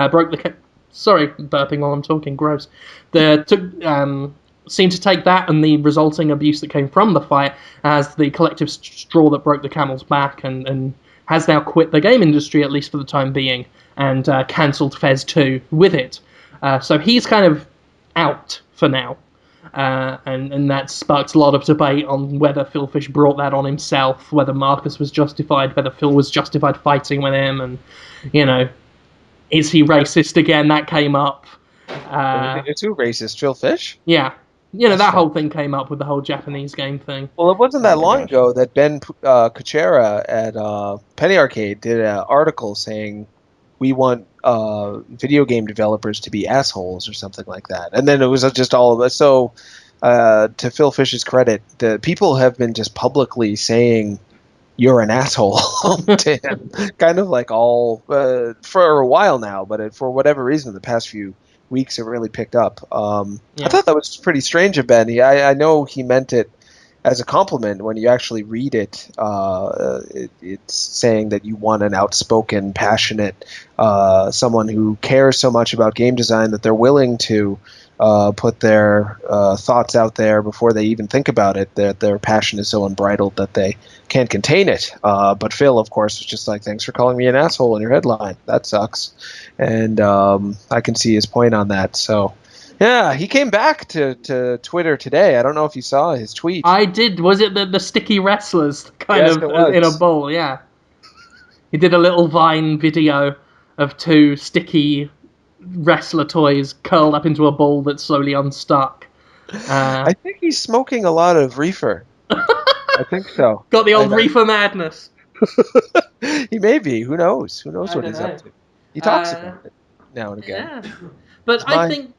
broke the. Sorry, burping while I'm talking. Gross. Seemed to take that and the resulting abuse that came from the fight as the collective straw that broke the camel's back, and has now quit the game industry, at least for the time being, and cancelled Fez 2 with it. So he's kind of out for now. And that sparked a lot of debate on whether Phil Fish brought that on himself, whether Marcus was justified, whether Phil was justified fighting with him, and, is he racist again? That came up. It's who racist? Phil Fish? Yeah. That whole thing came up with the whole Japanese game thing. Well, it wasn't that Oh my long gosh. ago that Ben Kuchera at Penny Arcade did an article saying we want video game developers to be assholes or something like that. And then it was just all of us. So to Phil Fish's credit, the people have been just publicly saying you're an asshole to him, kind of like all for a while now, but for whatever reason, the past few weeks it really picked up. Yeah. I thought that was pretty strange of Ben. I know he meant it as a compliment. When you actually read it, it's saying that you want an outspoken, passionate, someone who cares so much about game design that they're willing to put their thoughts out there before they even think about it, that their passion is so unbridled that they can't contain it. But Phil, of course, was just like, thanks for calling me an asshole in your headline. That sucks. And I can see his point on that. So Yeah, he came back to Twitter today. I don't know if you saw his tweet. I did. Was it the sticky wrestlers kind Yes, of it was. in a bowl? Yeah. He did a little Vine video of 2 sticky wrestler toys curled up into a ball that's slowly unstuck. I think he's smoking a lot of reefer. I think so. Got the old reefer madness. He may be. Who knows? Who knows I what don't he's know. up to? He talks about it now and again. Yeah. But It's mine.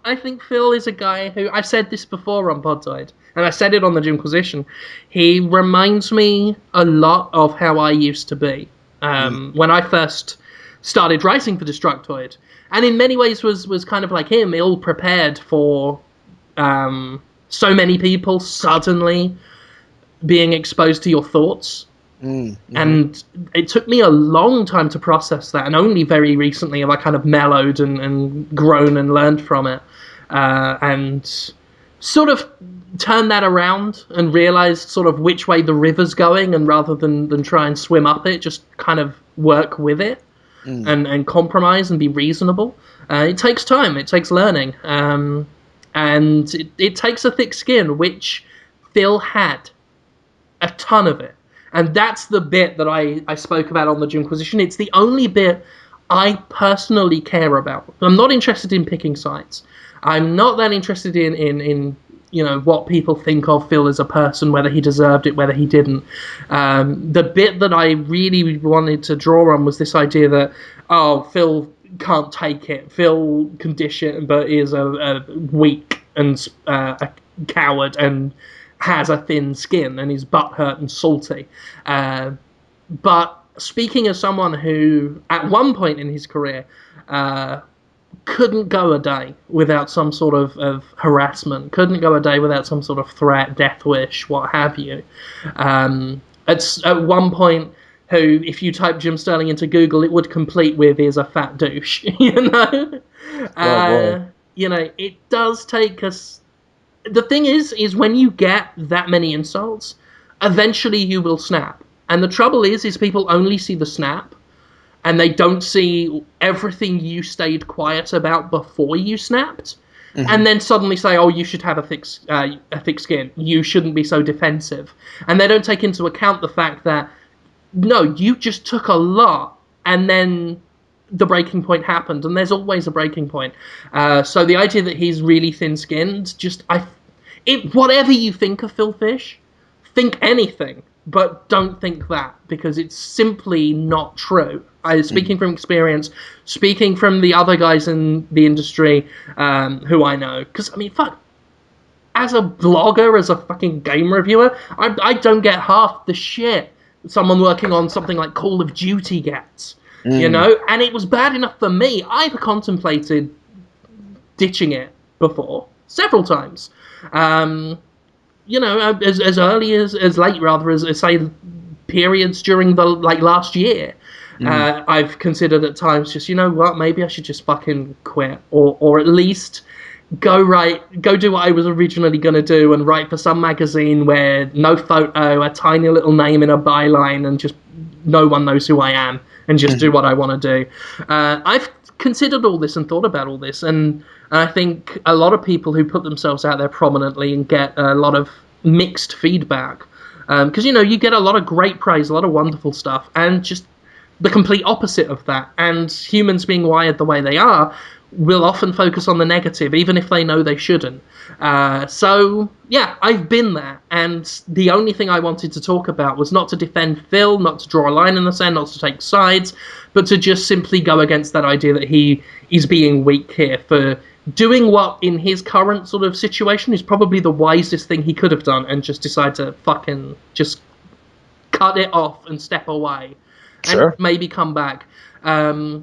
I think Phil is a guy who, I've said this before on Podtoid, and I said it on the Jimquisition. He reminds me a lot of how I used to be when I first started writing for Destructoid, and in many ways was kind of like him, ill prepared for so many people suddenly being exposed to your thoughts. And it took me a long time to process that, and only very recently have I kind of mellowed and grown and learned from it, and sort of turned that around and realized sort of which way the river's going, and rather than try and swim up it, just kind of work with it and compromise and be reasonable. It takes time, it takes learning, and it takes a thick skin, which Phil had a ton of it. And that's the bit that I spoke about on the Jimquisition. It's the only bit I personally care about. I'm not interested in picking sides. I'm not that interested in what people think of Phil as a person, whether he deserved it, whether he didn't. The bit that I really wanted to draw on was this idea that, Phil can't take it. Phil can dish it, but is a weak and a coward and has a thin skin and is butthurt and salty. But speaking as someone who, at one point in his career, couldn't go a day without some sort of harassment, couldn't go a day without some sort of threat, death wish, what have you. At one point, who, if you type Jim Sterling into Google, it would complete with "is a fat douche." It does take us. The thing is when you get that many insults, eventually you will snap. And the trouble is people only see the snap, and they don't see everything you stayed quiet about before you snapped, and then suddenly say, "Oh, you should have a thick skin. You shouldn't be so defensive." And they don't take into account the fact that, no, you just took a lot, and then the breaking point happened, and there's always a breaking point. So the idea that he's really thin-skinned, whatever you think of Phil Fish, think anything, but don't think that, because it's simply not true. Speaking from experience, speaking from the other guys in the industry who I know, because, I mean, fuck, as a blogger, as a fucking game reviewer, I don't get half the shit someone working on something like Call of Duty gets. And it was bad enough for me. I've contemplated ditching it before, several times. As early as late, rather, as say periods during the last year. I've considered at times just, maybe I should just fucking quit, or at least go do what I was originally going to do and write for some magazine where no photo, a tiny little name in a byline, and just no one knows who I am, and just do what I want to do. I've considered all this and thought about all this, and I think a lot of people who put themselves out there prominently and get a lot of mixed feedback, because you get a lot of great praise, a lot of wonderful stuff, and just the complete opposite of that. And humans, being wired the way they are, will often focus on the negative, even if they know they shouldn't. So, yeah, I've been there, and the only thing I wanted to talk about was not to defend Phil, not to draw a line in the sand, not to take sides, but to just simply go against that idea that he is being weak here for doing what, in his current sort of situation, is probably the wisest thing he could have done, and just decide to fucking just cut it off and step away. Sure. And maybe come back. I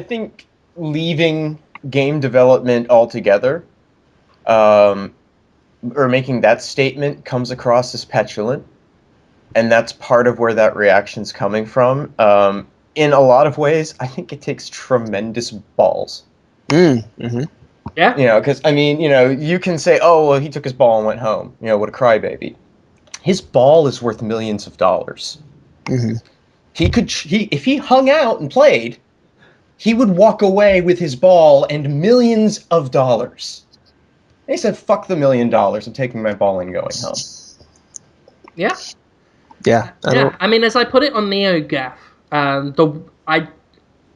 think leaving game development altogether, or making that statement, comes across as petulant, and that's part of where that reaction's coming from. In a lot of ways, I think it takes tremendous balls. Yeah. Because, you can say, "Oh, well, he took his ball and went home. What a crybaby." His ball is worth millions of dollars. If he hung out and played, he would walk away with his ball and millions of dollars. And he said, "Fuck the $1 million. I'm taking my ball and going home." Yeah. Yeah. I mean, as I put it on NeoGAF,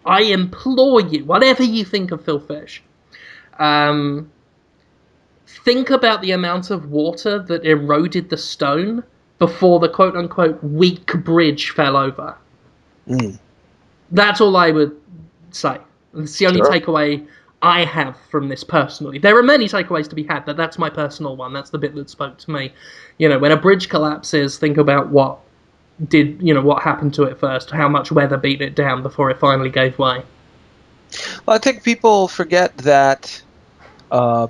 I implore you, whatever you think of Phil Fish, think about the amount of water that eroded the stone before the quote-unquote weak bridge fell over. That's all I would say. It's the only takeaway I have from this personally. There are many takeaways to be had, but that's my personal one. That's the bit that spoke to me. You know, when a bridge collapses, think about what happened to it first, how much weather beat it down before it finally gave way. Well, I think people forget that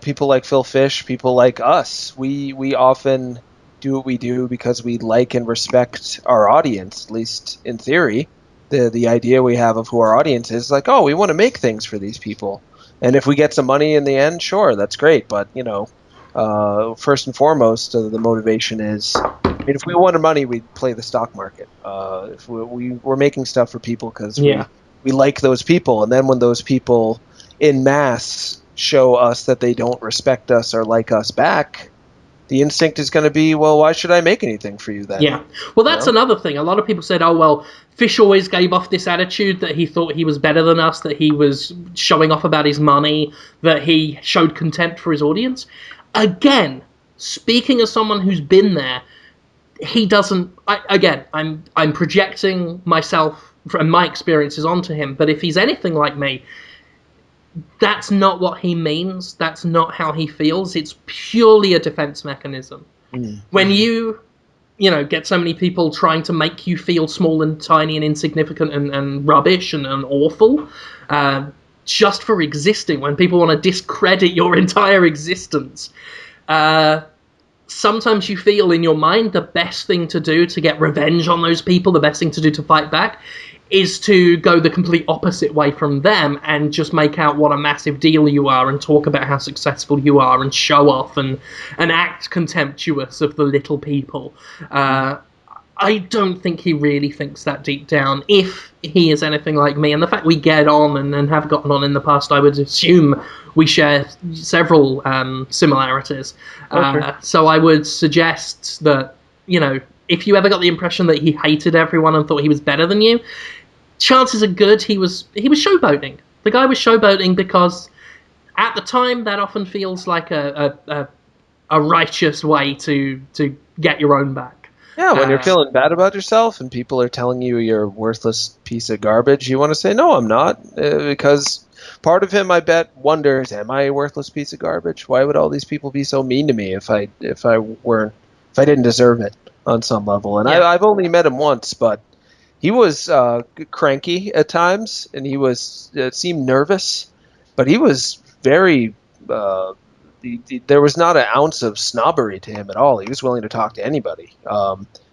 people like Phil Fish, people like us, we often do what we do because we like and respect our audience, at least in theory. The idea we have of who our audience is like, oh, we want to make things for these people. And if we get some money in the end, sure, that's great. But, first and foremost, the motivation is, if we wanted money, we'd play the stock market. If we're making stuff for people because we like those people. And then when those people in mass show us that they don't respect us or like us back, the instinct is going to be, well, why should I make anything for you then? Yeah. Well, that's another thing. A lot of people said, oh, well, Fish always gave off this attitude that he thought he was better than us, that he was showing off about his money, that he showed contempt for his audience. Again, speaking as someone who's been there, he doesn't... I'm projecting myself and my experiences onto him, but if he's anything like me, that's not what he means. That's not how he feels. It's purely a defense mechanism. When you get so many people trying to make you feel small and tiny and insignificant and rubbish and awful, just for existing, when people want to discredit your entire existence, sometimes you feel in your mind the best thing to do to get revenge on those people, the best thing to do to fight back, is to go the complete opposite way from them and just make out what a massive deal you are and talk about how successful you are and show off and act contemptuous of the little people. I don't think he really thinks that deep down, if he is anything like me. And the fact we get on and have gotten on in the past, I would assume we share several similarities. So I would suggest that, if you ever got the impression that he hated everyone and thought he was better than you, chances are good he was showboating. The guy was showboating because at the time that often feels like a righteous way to get your own back. Yeah, when you're feeling bad about yourself and people are telling you you're a worthless piece of garbage, you want to say, no, I'm not, because part of him, I bet, wonders, am I a worthless piece of garbage? Why would all these people be so mean to me if I didn't deserve it on some level? And I've only met him once, but he was cranky at times, and he seemed nervous, but he was very. There was not an ounce of snobbery to him at all. He was willing to talk to anybody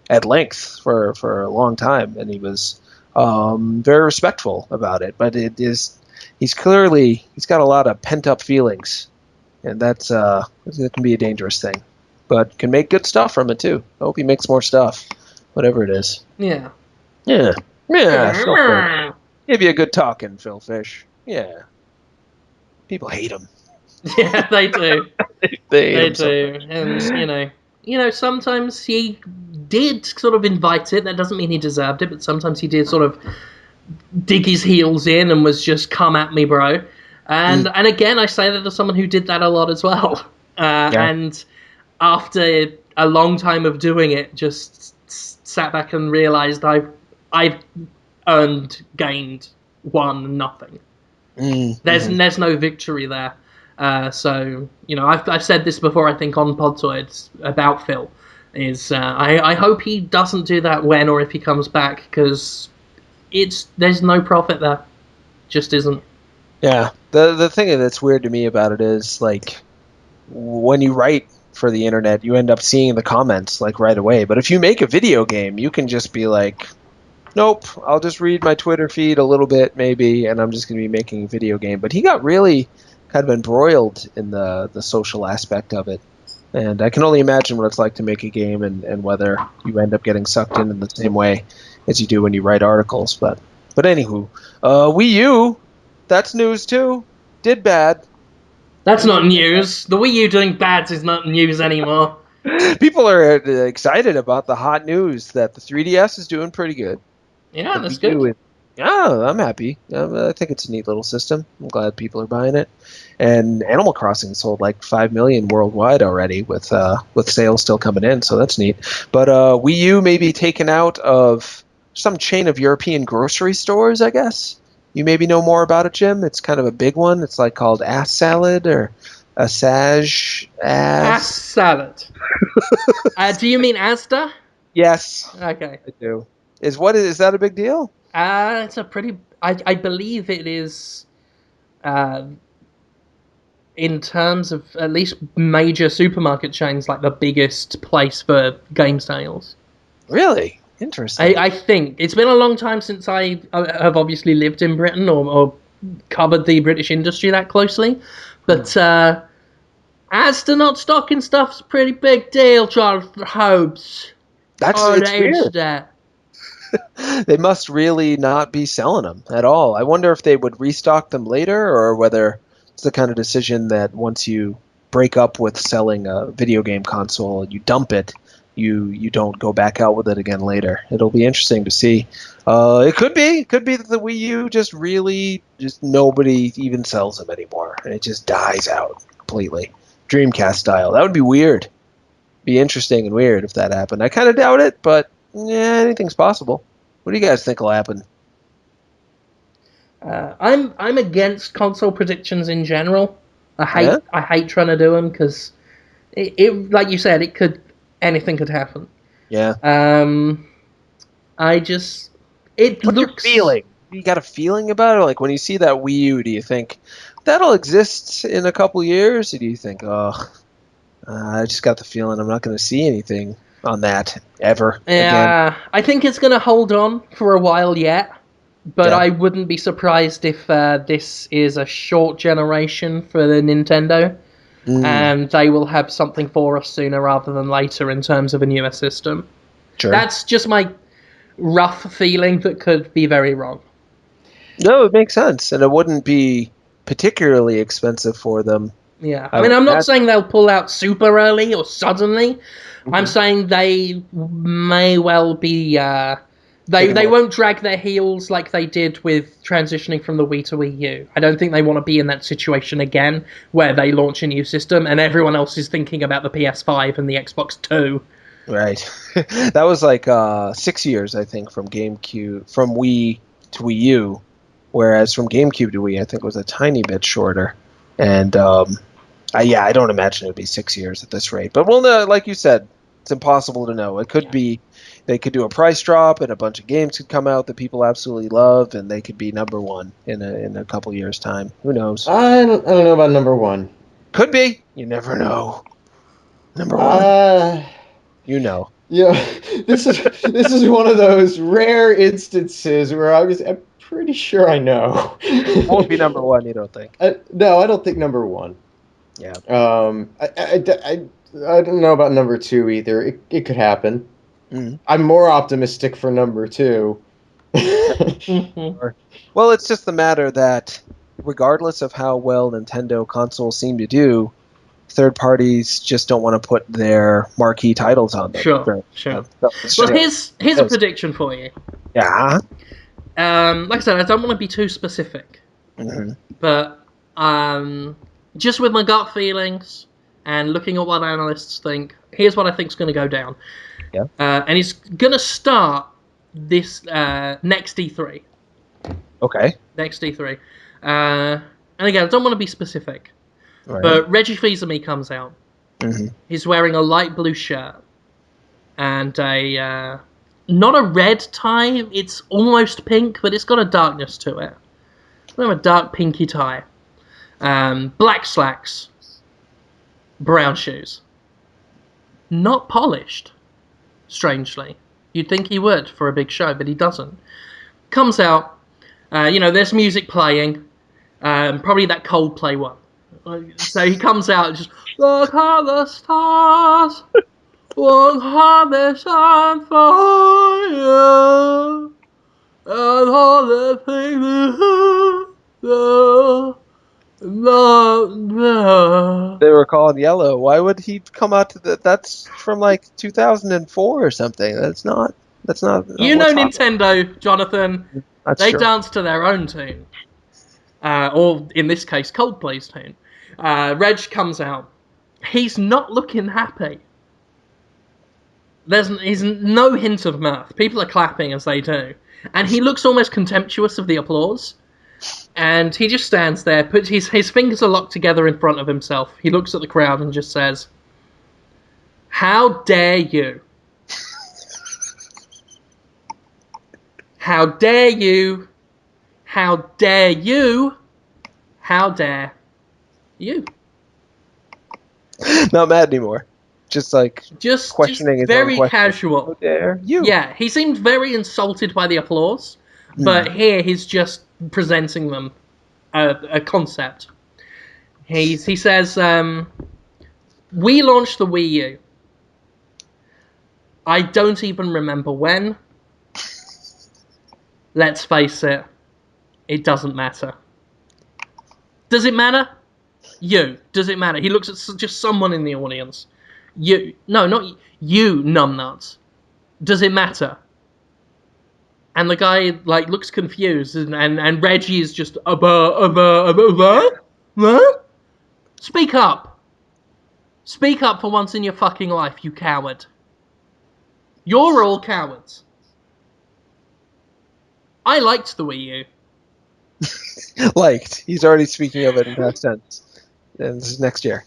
at length for a long time, and he was very respectful about it. But he's got a lot of pent up feelings, and it can be a dangerous thing. But can make good stuff from it too. I hope he makes more stuff, whatever it is. Yeah. Yeah. Phil Fish. He'd be a good talking, Phil Fish. Yeah. People hate him. Yeah, they do. they do. And, sometimes he did sort of invite it. That doesn't mean he deserved it, but sometimes he did sort of dig his heels in and was just, come at me, bro. And again, I say that as someone who did that a lot as well. And after a long time of doing it, just sat back and realized I've gained won nothing. There's no victory there. So I've said this before, I think, on Podtoid about Phil, is I hope he doesn't do that when or if he comes back, because there's no profit there. Just isn't. Yeah. The thing that's weird to me about it is, like, when you write for the internet, you end up seeing the comments like right away. But if you make a video game, you can just be like, nope, I'll just read my Twitter feed a little bit maybe, and I'm just going to be making a video game. But he got really kind of embroiled in the social aspect of it. And I can only imagine what it's like to make a game and whether you end up getting sucked in the same way as you do when you write articles. But anywho, Wii U, That's news too. Did bad. That's not news. The Wii U doing bad is not news anymore. People are excited about the hot news that the 3DS is doing pretty good. Yeah, The that's Wii U good. is- Yeah, I'm happy. I think it's a neat little system. I'm glad people are buying it. And Animal Crossing sold like 5 million worldwide already, with sales still coming in, so that's neat. But Wii U may be taken out of some chain of European grocery stores, I guess. You maybe know more about it, Jim. It's kind of a big one. It's like called Ass Salad or Assage Ass Ass. salad. Do you mean Asda? Yes, Okay. I do. Is that a big deal? It's a pretty. I believe it is. Uh, in terms of at least major supermarket chains, like the biggest place for game sales. Really? Interesting. I think it's been a long time since I have obviously lived in Britain or covered the British industry that closely, but Asda not stocking stuff's a pretty big deal, Jonathan Holmes, on It's the weird. internet. They must really not be selling them at all. I wonder if they would restock them later, or whether it's the kind of decision that once you break up with selling a video game console and you dump it, you don't go back out with it again later. It'll be interesting to see. It could be that the Wii U just nobody even sells them anymore, and it just dies out completely, Dreamcast style. That would be weird. Be interesting and weird if that happened. I kind of doubt it, but yeah, anything's possible. What do you guys think will happen? I'm against console predictions in general. Yeah, I hate trying to do them because it like you said anything could happen. yeah. Um, I just it What's your looks feeling? You got a feeling about it? Like when you see that Wii U, do you think that'll exist in a couple years? Or do you think, oh, I just got the feeling I'm not going to see anything on that ever again? yeah. I think it's gonna hold on for a while yet, but Yeah. I wouldn't be surprised if this is a short generation for the Nintendo, Mm, and they will have something for us sooner rather than later in terms of a newer system. sure. That's just my rough feeling that could be very wrong. No, it makes sense, and it wouldn't be particularly expensive for them. Yeah, I I mean, would I'm not imagine. saying they'll pull out super early or suddenly. I'm Mhm. saying they may well be. Taking They more. won't drag their heels like they did with transitioning from the Wii to Wii U. I don't think they want to be in that situation again where they launch a new system and everyone else is thinking about the PS5 and the Xbox Two. Right. That was like 6 years, I think, from Wii to Wii U, whereas from GameCube to Wii, I think was a tiny bit shorter. And I don't imagine it would be 6 years at this rate. But we'll know, like you said, it's impossible to know. It could Yeah. be they could do a price drop, and a bunch of games could come out that people absolutely love, and they could be number one in a couple years' time. Who knows? I don't know about number one. Could be. You never know. Number one. Uh, You know. you know, this is one of those rare instances where I'm pretty sure I know. Won't be number one, you don't think? No, I don't think number one. Yeah. I don't know about number two either. It could happen. Mhm. I'm more optimistic for number two. Mhm. Sure. Well, it's just the matter that regardless of how well Nintendo consoles seem to do, third parties just don't want to put their marquee titles on them. Sure, Uh, sure. so it's Well, just here's a prediction for you. yeah. Like I said, I don't want to be too specific, Hmm. but just with my gut feelings and looking at what analysts think, here's what I think is going to go down. Yeah. And it's going to start this next E3. Okay. Next E3. And again, I don't want to be specific, All right. but Reggie Fils-Aime comes out. Hmm. He's wearing a light blue shirt and a not a red tie. It's almost pink, but it's got a darkness to it. A dark pinky tie. Black slacks. Brown shoes. Not polished. Strangely, you'd think he would for a big show, but he doesn't. Comes out. There's music playing. Probably that Coldplay one. So he comes out and just look at the stars. Look how they shine for you. And all the things No, no, no. They were called yellow. Why would he come out to that? That's from like 2004 or something. That's not. You know What's hot. Nintendo, Jonathan. That's They true. dance to their own tune. Or, in this case, Coldplay's tune. Reg comes out. He's not looking happy. There's no hint of mirth. People are clapping as they do. And he looks almost contemptuous of the applause. And he just stands there, puts his fingers are locked together in front of himself. He looks at the crowd and just says, "How dare you? How dare you? How dare you? How dare you?" Not mad anymore. Just questioning his own very question. casual. How dare you? Yeah, he seemed very insulted by the applause, but here he's just presenting them a concept. He says, "We launched the Wii U. I don't even remember when. Let's face it, it doesn't matter. Does it matter? You. Does it matter?" He looks at just someone in the audience. You. No, not you, numbnuts. Does it matter? And the guy, looks confused, and Reggie is just, what? Speak up. Speak up for once in your fucking life, you coward. You're all cowards. I liked the Wii U. Liked. He's already speaking of it in past tense. And this is next year.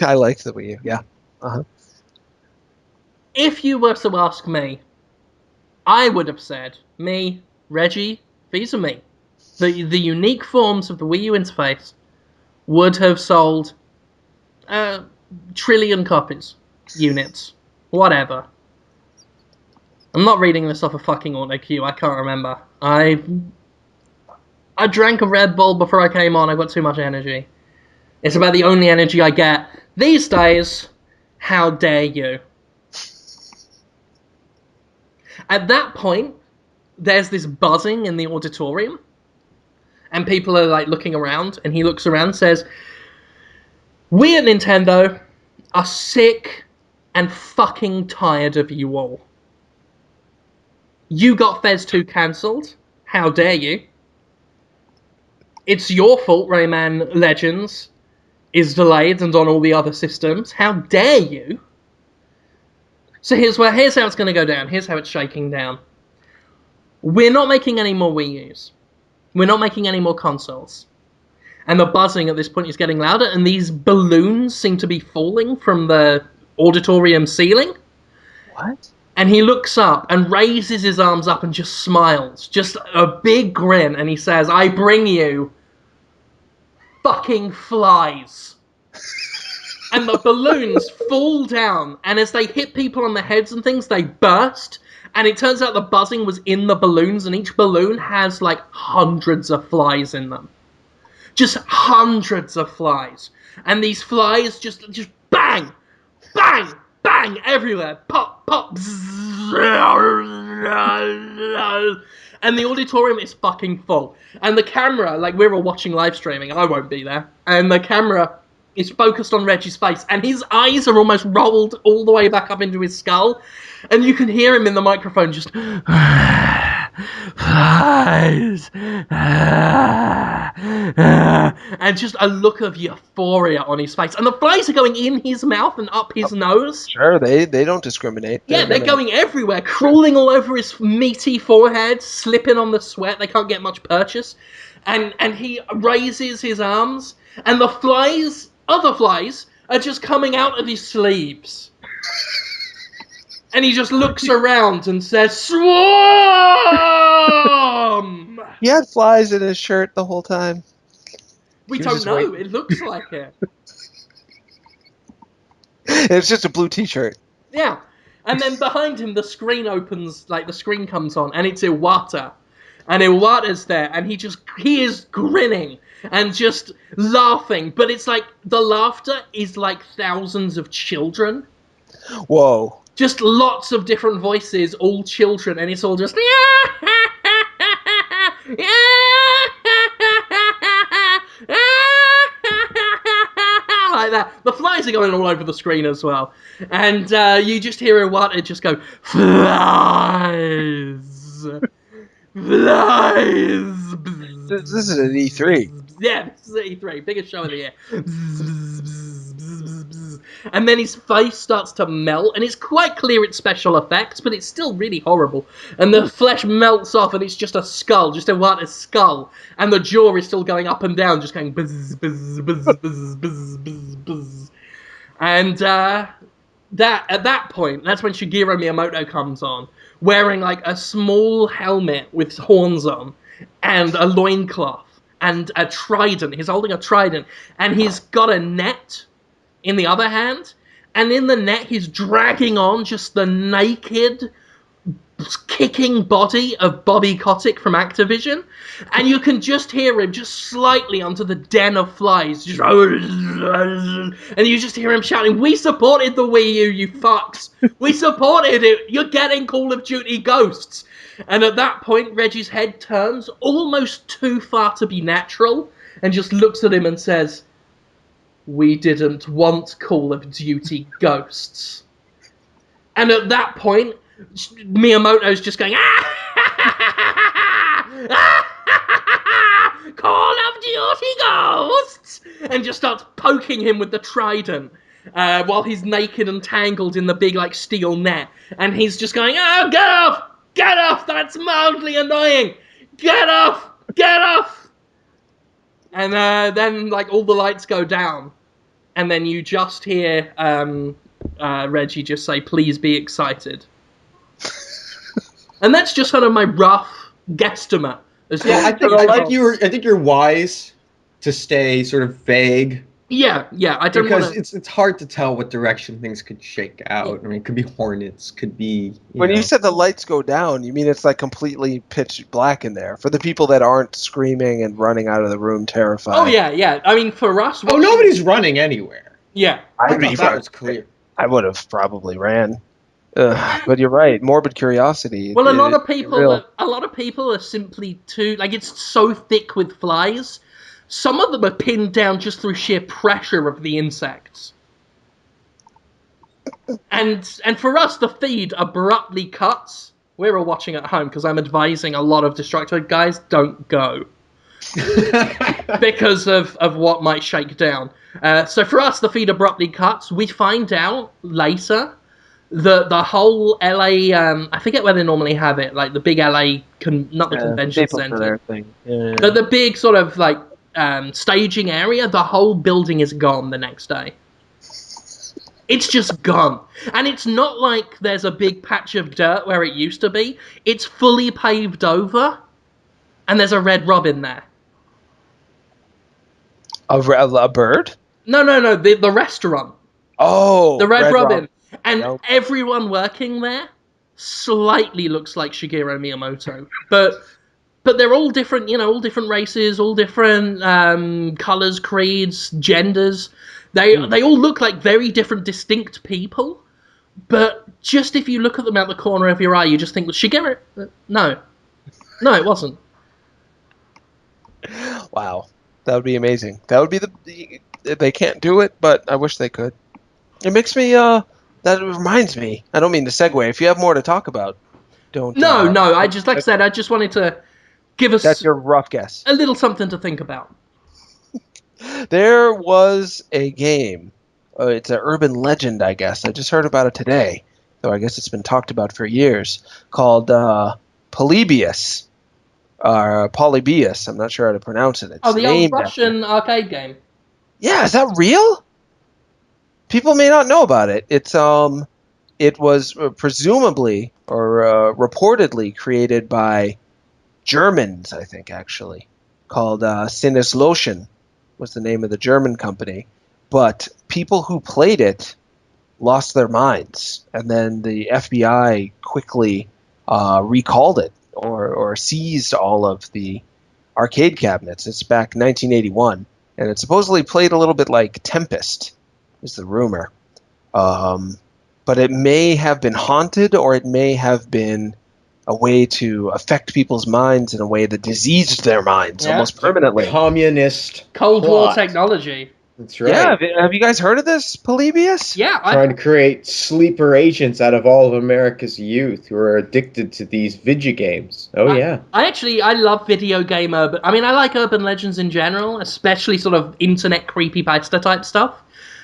I liked the Wii U, yeah. Uh-huh. If you were to ask me, I would have said, me, Reggie Fils-Aime, the unique forms of the Wii U interface would have sold a trillion copies, units, whatever. I'm not reading this off a fucking auto cue, I can't remember. I drank a Red Bull before I came on, I got too much energy. It's about the only energy I get these days. How dare you? At that point, there's this buzzing in the auditorium, and people are looking around, and he looks around and says, "We at Nintendo are sick and fucking tired of you all. You got Fez 2 cancelled. How dare you? It's your fault Rayman Legends is delayed and on all the other systems. How dare you?" So here's how it's going to go down. Here's how it's shaking down. We're not making any more Wii U's. We're not making any more consoles. And the buzzing at this point is getting louder, and these balloons seem to be falling from the auditorium ceiling. What? And he looks up and raises his arms up and just smiles. Just a big grin, and he says, "I bring you fucking flies." And the balloons fall down, and as they hit people on the heads and things, they burst. And it turns out the buzzing was in the balloons, and each balloon has hundreds of flies in them. Just hundreds of flies. And these flies just bang, bang, bang everywhere. Pop, pop, and the auditorium is fucking full. And the camera, we're all watching live streaming, I won't be there. And the camera is focused on Reggie's face, and his eyes are almost rolled all the way back up into his skull, and you can hear him in the microphone just, "Flies, and just a look of euphoria on his face, and the flies are going in his mouth and up his nose. Sure, they don't discriminate. They're going everywhere, crawling all over his meaty forehead, slipping on the sweat. They can't get much purchase. And he raises his arms, and the flies, other flies, are just coming out of his sleeves. And he just looks around and says, "Swarm!" He had flies in his shirt the whole time. We He was don't just know. waiting. It looks like it. It's just a blue t-shirt. Yeah. And then behind him, the screen opens, the screen comes on, and it's Iwata. And Iwata's there, and he is grinning and just laughing. But it's the laughter is thousands of children. Whoa. Just lots of different voices, all children, and it's all just... like that. The flies are going all over the screen as well. And you just hear Iwata just go, flies! Flies! This is an E3. Yeah, this is E3, biggest show of the year. And then his face starts to melt, and it's quite clear it's special effects, but it's still really horrible. And the flesh melts off, and it's just a skull, just a white skull, and the jaw is still going up and down, just going buzz, buzz, buzz, buzz, buzz, buzz, buzz. And at that point, that's when Shigeru Miyamoto comes on, wearing like a small helmet with horns on, and a loincloth, and a trident. He's holding a trident, and he's got a net in the other hand, and in the net he's dragging on just the naked, kicking body of Bobby Kotick from Activision, and you can just hear him just slightly onto the den of flies, just, and you just hear him shouting, "We supported the Wii U, you fucks! We supported it! You're getting Call of Duty Ghosts!" And at that point, Reggie's head turns almost too far to be natural, and just looks at him and says, "We didn't want Call of Duty Ghosts." And at that point, Miyamoto's just going, "Call of Duty Ghosts!" and just starts poking him with the trident while he's naked and tangled in the big like steel net. And he's just going, "Oh, get off! Get off! That's mildly annoying! Get off! Get off!" And then like all the lights go down. And then you just hear Reggie just say, "Please be excited." And that's just kind of my rough guesstimate. I think you're wise to stay sort of vague. Yeah. I don't because want to. it's hard to tell what direction things could shake out. I mean, it could be hornets, could be. When you said the lights go down, you mean it's like completely pitch black in there for the people that aren't screaming and running out of the room terrified. Oh yeah. I mean, for us. Nobody's running anywhere. Yeah, I thought that was clear. I would have probably ran. But you're right, morbid curiosity. Well, a lot of people are simply too like it's so thick with flies. Some of them are pinned down just through sheer pressure of the insects. And for us, the feed abruptly cuts. We're all watching at home because I'm advising a lot of Destructoid guys don't go. Because of what might shake down. So for us, the feed abruptly cuts. We find out later that the whole LA, I forget where they normally have it, like the big LA, not the convention center, but the big sort of like staging area, the whole building is gone the next day. It's just gone. And it's not like there's a big patch of dirt where it used to be. It's fully paved over, and there's a red robin there. A bird? No, the restaurant. Oh, the Red Robin. And everyone working there slightly looks like Shigeru Miyamoto. But they're all different, all different races, all different colors, creeds, genders. They all look like very different, distinct people. But just if you look at them out the corner of your eye, you just think, Shigeru? No, it wasn't. Wow. That would be amazing. That would be they can't do it, but I wish they could. It makes me, that reminds me. I don't mean to segue. If you have more to talk about, don't. No, I just, like I said, I just wanted to give us. That's your rough guess. A little something to think about. There was a game. It's an urban legend, I guess. I just heard about it today, though I guess it's been talked about for years, called Polybius. Polybius, I'm not sure how to pronounce it. It's the old Russian arcade game. Yeah, is that real? People may not know about it. It was presumably or reportedly created by Germans, I think, actually, called Sinneslotion was the name of the German company. But people who played it lost their minds, and then the FBI quickly recalled it. Or seized all of the arcade cabinets. It's back 1981, and it supposedly played a little bit like Tempest, is the rumor. But it may have been haunted, or it may have been a way to affect people's minds in a way that diseased their minds almost permanently. Communist Cold War technology. That's right. Yeah, have you guys heard of this, Polybius? Yeah, Trying to create sleeper agents out of all of America's youth who are addicted to these video games. Oh, yeah. I love video game urban. I mean, I like urban legends in general, especially sort of internet creepypasta type stuff.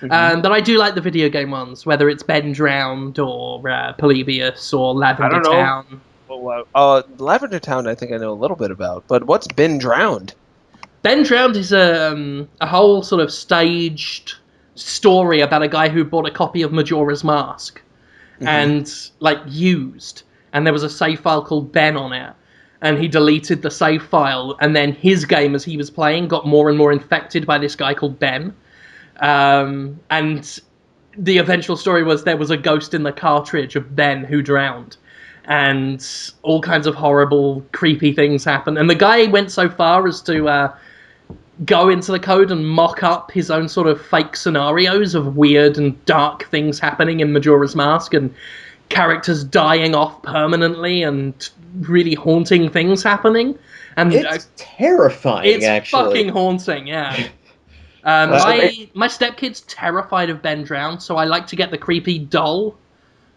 But I do like the video game ones, whether it's Ben Drowned or Polybius or I Lavender don't know. Town. Lavender Town, I think I know a little bit about, but what's been drowned? Ben Drowned is a whole sort of staged story about a guy who bought a copy of Majora's Mask and like used, and there was a save file called Ben on it, and he deleted the save file, and then his game as he was playing got more and more infected by this guy called Ben, and the eventual story was there was a ghost in the cartridge of Ben who drowned. And all kinds of horrible, creepy things happened. And the guy went so far as to go into the code and mock up his own sort of fake scenarios of weird and dark things happening in Majora's Mask and characters dying off permanently and really haunting things happening. And It's terrifying, it's actually. fucking haunting, yeah. My stepkid's terrified of Ben Drowned, so I like to get the creepy doll,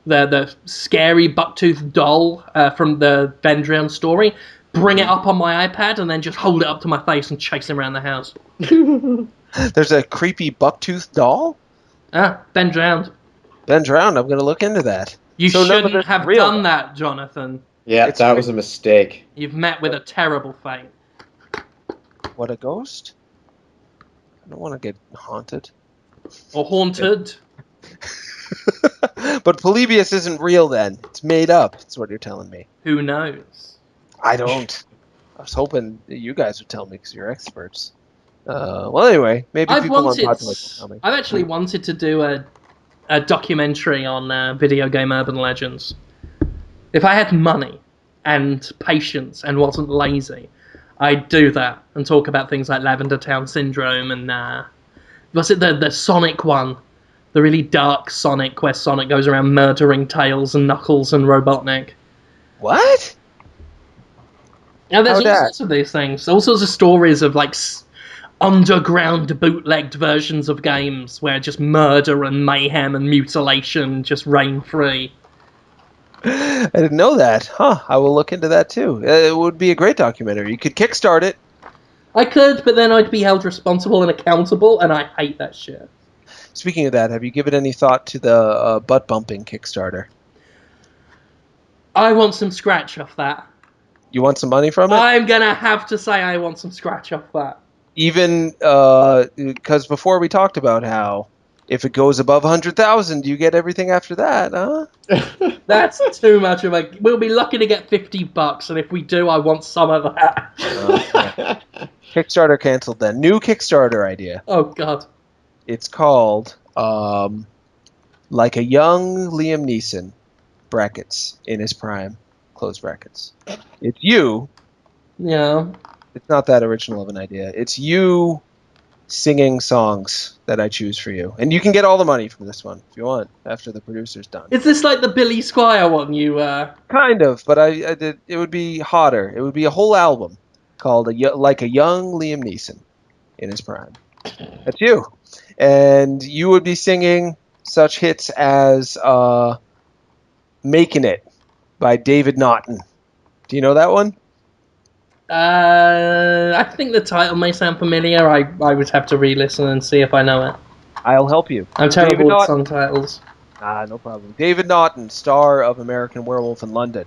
the scary bucktooth doll from the Ben Drowned story, bring it up on my iPad, and then just hold it up to my face and chase him around the house. There's a creepy bucktooth doll? Ben Drowned. Ben Drowned, I'm going to look into that. You So none of shouldn't this have is real. done that, Jonathan. Yeah, It's that was a mistake. You've met with a terrible fate. What, a ghost? I don't want to get haunted. Or haunted. But Polybius isn't real then. It's made up. That's what you're telling me. Who knows? I don't. I was hoping that you guys would tell me because you're experts. Well, anyway, maybe people on Podtoid will tell me. I've actually wanted to do a documentary on video game urban legends. If I had money and patience and wasn't lazy, I'd do that and talk about things like Lavender Town Syndrome and was it the Sonic one? The really dark Sonic where Sonic goes around murdering Tails and Knuckles and Robotnik. What? Now there's How'd all that? sorts of these things. All sorts of stories of like underground bootlegged versions of games where just murder and mayhem and mutilation just reign free. I didn't know that. Huh, I will look into that too. It would be a great documentary. You could kickstart it. I could, but then I'd be held responsible and accountable, and I hate that shit. Speaking of that, have you given any thought to the butt-bumping Kickstarter? I want some scratch off that. You want some money from it? I'm gonna have to say I want some scratch off that. Even, because before we talked about how if it goes above 100,000, you get everything after that, huh? That's too much of a... We'll be lucky to get $50, and if we do, I want some of that. Okay. Kickstarter canceled then. New Kickstarter idea. Oh, God. It's called, like a young Liam Neeson, brackets, in his prime, close brackets. It's you. Yeah. It's not that original of an idea. It's you singing songs that I choose for you. And you can get all the money from this one if you want, after the producer's done. Is this like the Billy Squire one you... Kind of, but I did. It would be hotter. It would be a whole album called Like a Young Liam Neeson in his prime. That's you. And you would be singing such hits as Making It by David Naughton. Do you know that one? I think the title may sound familiar. I would have to re-listen and see if I know it. I'll help you. I'm terrible with song titles. No problem. David Naughton, star of American Werewolf in London.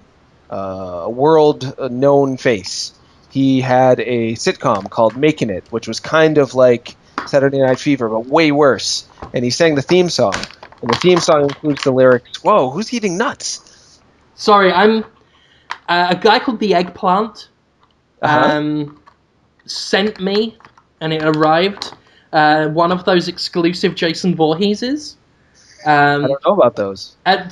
A world-known face. He had a sitcom called Making It, which was kind of like Saturday Night Fever, but way worse. And he sang the theme song. And the theme song includes the lyrics, "Whoa, who's eating nuts?" Sorry, I'm... a guy called The Eggplant sent me, and it arrived, one of those exclusive Jason Voorheeses. I don't know about those. At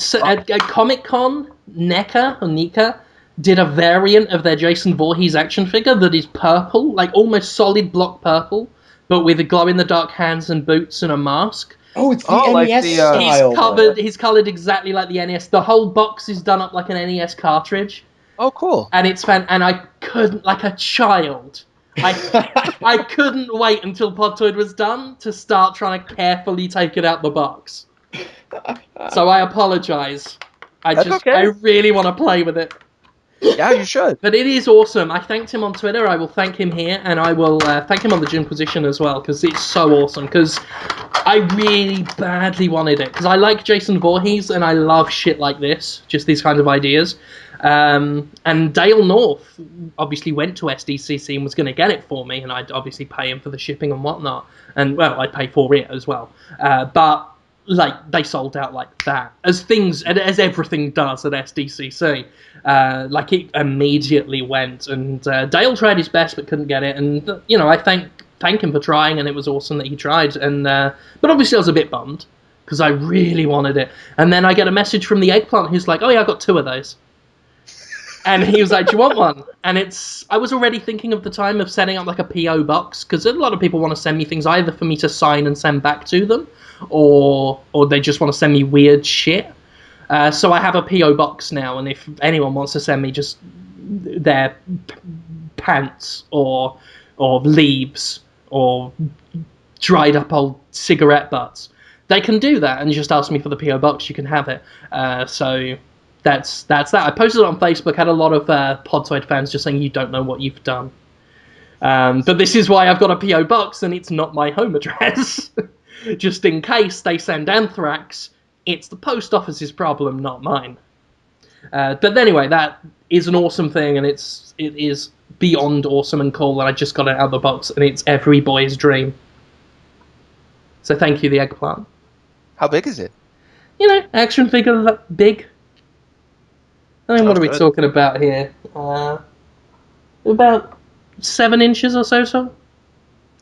Comic-Con, NECA did a variant of their Jason Voorhees action figure that is purple, like almost solid block purple, but with glow-in-the-dark hands and boots and a mask. Oh, it's the like NES the, style. He's coloured exactly like the NES. The whole box is done up like an NES cartridge. Oh, cool. And it's and I couldn't, like a child, I couldn't wait until Podtoid was done to start trying to carefully take it out the box. So I apologise. That's okay. I really want to play with it. Yeah, you should. But it is awesome. I thanked him on Twitter. I will thank him here, and I will thank him on the Jimquisition as well, because it's so awesome. Because I really badly wanted it. Because I like Jason Voorhees, and I love shit like this, just these kinds of ideas. And Dale North obviously went to SDCC and was going to get it for me, and I'd obviously pay him for the shipping and whatnot. And, well, I'd pay for it as well. But, like, they sold out like that. As everything does at SDCC. Like, it immediately went. And Dale tried his best but couldn't get it. And, you know, I thank him for trying, and it was awesome that he tried. And but obviously I was a bit bummed, because I really wanted it. And then I get a message from the Eggplant who's like, oh yeah, I got 2 of those. And he was like, do you want one? And I was already thinking of the time of setting up like a P.O. box, because a lot of people want to send me things either for me to sign and send back to them, or they just want to send me weird shit. So I have a P.O. box now, and if anyone wants to send me just their pants or leaves or dried up old cigarette butts, they can do that and just ask me for the P.O. box. You can have it. So that's that. I posted it on Facebook, had a lot of Podtoid fans just saying, you don't know what you've done. But this is why I've got a P.O. box, and it's not my home address. Just in case they send anthrax, it's the post office's problem, not mine. But anyway, that is an awesome thing, and it is beyond awesome and cool, and I just got it out of the box, and it's every boy's dream. So thank you, the Eggplant. How big is it? You know, action figure big. I mean, what are we good. talking about here? About 7 inches or so.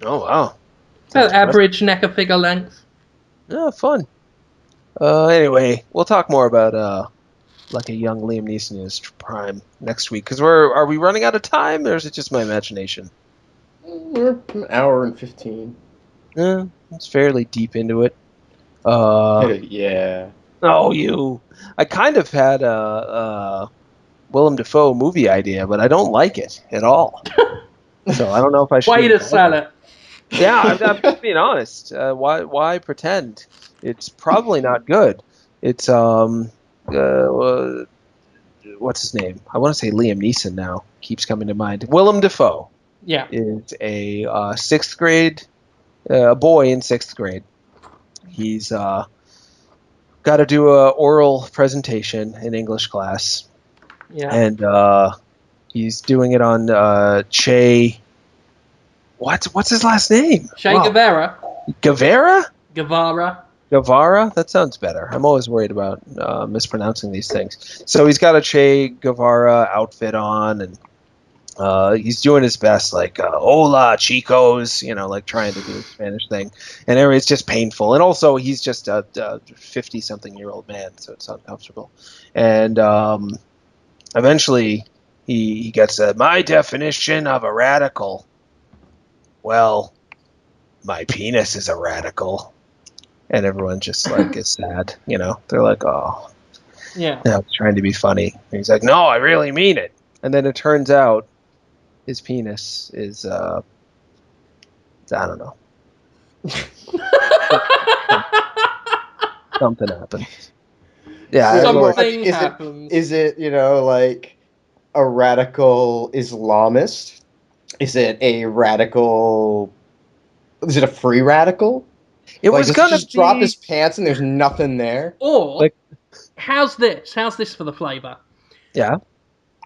Oh, wow. About average NECA figure length. Yeah, fun. Anyway, we'll talk more about like a young Liam Neeson in his prime next week. Because are we running out of time, or is it just my imagination? We're an hour and 15. Yeah, it's fairly deep into it. Yeah. Oh, you! I kind of had a Willem Dafoe movie idea, but I don't like it at all. So I don't know if I should. Way to sell it. Yeah, I'm just being honest. Why pretend? It's probably not good. It's what's his name? I want to say Liam Neeson now. Keeps coming to mind. Willem Dafoe. Yeah. Is a 6th grade boy in 6th grade. He's got to do a oral presentation in English class. Yeah. And he's doing it on Che. What's his last name? Che Guevara. Guevara? Guevara? That sounds better. I'm always worried about mispronouncing these things. So he's got a Che Guevara outfit on, and he's doing his best, like, hola, chicos, you know, like trying to do a Spanish thing. And anyway, it's just painful. And also, he's just a 50-something-year-old man, so it's uncomfortable. And eventually, he gets my definition of a radical. Well, my penis is a radical. And everyone just, like, is sad, you know? They're like, oh. Yeah. I was trying to be funny. And he's like, no, I really mean it. And then it turns out his penis is, I don't know. Something happened. Yeah. Something happens. Is it, you know, like a radical Islamist? Is it a radical... Is it a free radical? It was does gonna he just drop his pants and there's nothing there? Or, like, how's this? How's this for the flavour? Yeah.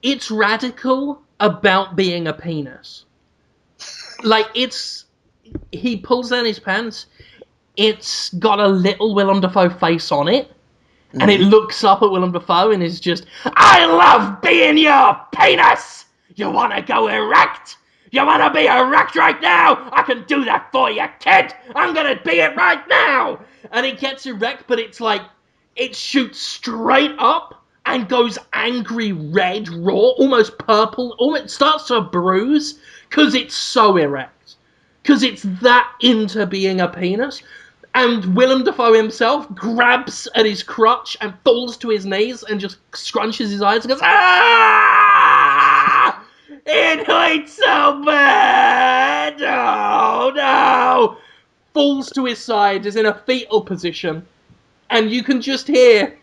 It's radical about being a penis. Like, he pulls down his pants, it's got a little Willem Dafoe face on it, and it looks up at Willem Dafoe and is just, I love being your penis! You wanna go erect? You wanna be erect right now? I can do that for you, kid! I'm gonna be it right now! And it gets erect, but it's like, it shoots straight up and goes angry red, raw, almost purple, almost starts to bruise, because it's so erect. Because it's that into being a penis. And Willem Dafoe himself grabs at his crotch and falls to his knees and just scrunches his eyes and goes, ah! It hurts so bad! Oh, no! Falls to his side, is in a fetal position, and you can just hear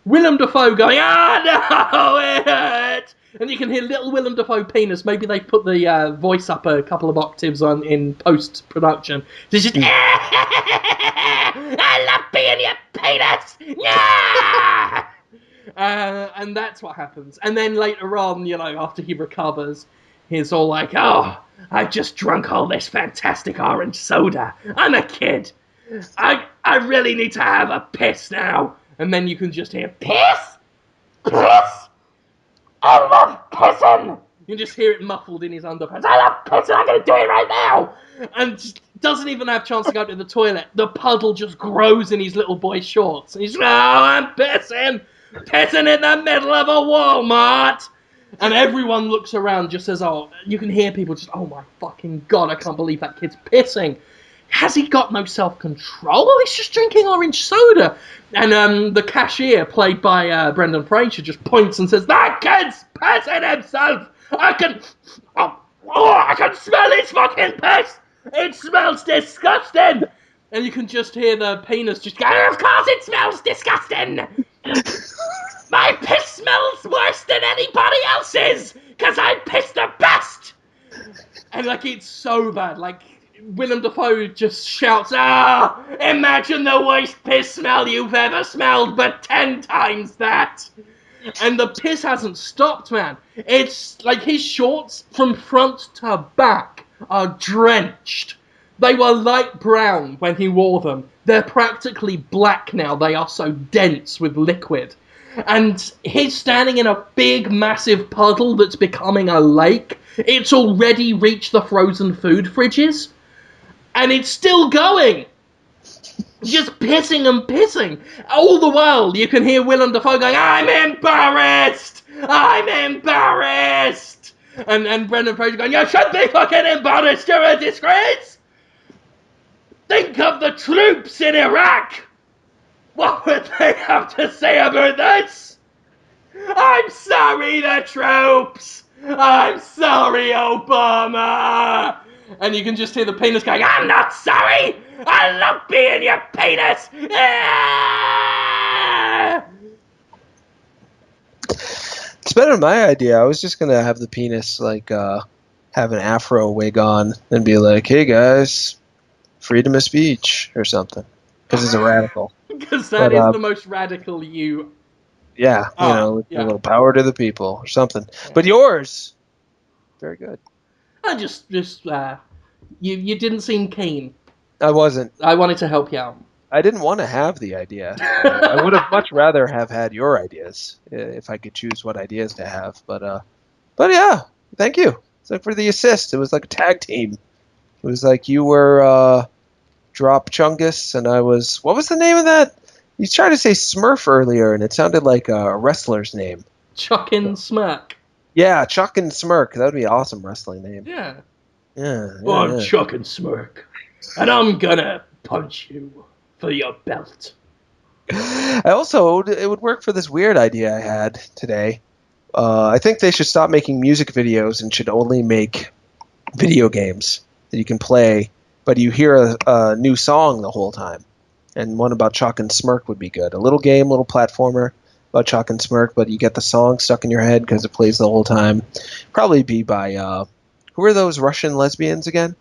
Willem Dafoe going, no, it hurts! And you can hear little Willem Dafoe penis. Maybe they put the voice up a couple of octaves on in post-production. It's just, I love being your penis! Yeah! And that's what happens. And then later on, after he recovers, he's all like, oh, I've just drunk all this fantastic orange soda. I'm a kid. I really need to have a piss now. And then you can just hear, piss? Piss? I love pissing! You can just hear it muffled in his underpants. I love pissing, I'm going to do it right now! And just doesn't even have a chance to go to the toilet. The puddle just grows in his little boy's shorts. And he's like, oh, I'm pissing! Pissing in the middle of a Walmart! And everyone looks around just as, oh, you can hear people just, oh my fucking god, I can't believe that kid's pissing. Has he got no self-control? He's just drinking orange soda. And the cashier, played by Brendan Fraser, just points and says, that kid's pissing himself! I can smell his fucking piss! It smells disgusting! And you can just hear the penis just go, of course it smells disgusting! My piss smells worse than anybody else's! Because I piss the best! And, it's so bad. Willem Dafoe just shouts, imagine the worst piss smell you've ever smelled, but 10 times that! And the piss hasn't stopped, man. It's his shorts from front to back are drenched. They were light brown when he wore them. They're practically black now. They are so dense with liquid. And he's standing in a big, massive puddle that's becoming a lake. It's already reached the frozen food fridges. And it's still going. Just pissing and pissing. All the while, you can hear Willem Dafoe going, I'm embarrassed! I'm embarrassed! And Brendan Fraser going, you should be fucking embarrassed, you're a disgrace! Think of the troops in Iraq! What would they have to say about this? I'm sorry, the troops! I'm sorry, Obama! And you can just hear the penis going, I'm not sorry! I love being your penis! Ah! It's better than my idea. I was just going to have the penis, have an afro wig on and be like, hey, guys, freedom of speech or something. Because it's a radical. Because that is the most radical you... Yeah, a little power to the people or something. Yeah. But yours, very good. I just you didn't seem keen. I wasn't. I wanted to help you out. I didn't want to have the idea. I would have much rather have had your ideas if I could choose what ideas to have. But yeah, thank you. So for the assist, it was like a tag team. It was like you were Drop Chungus and I was. What was the name of that? You tried to say Smurf earlier, and it sounded like a wrestler's name. Chuckin' Smirk. Yeah, Chuckin' Smirk. That would be an awesome wrestling name. Yeah. I'm Chuckin' Smirk, and I'm gonna punch you for your belt. It would work for this weird idea I had today. I think they should stop making music videos and should only make video games that you can play, but you hear a new song the whole time. And one about Chuck and Smirk would be good. A little game, little platformer about Chuck and Smirk, but you get the song stuck in your head because it plays the whole time. Probably be by, who are those Russian lesbians again?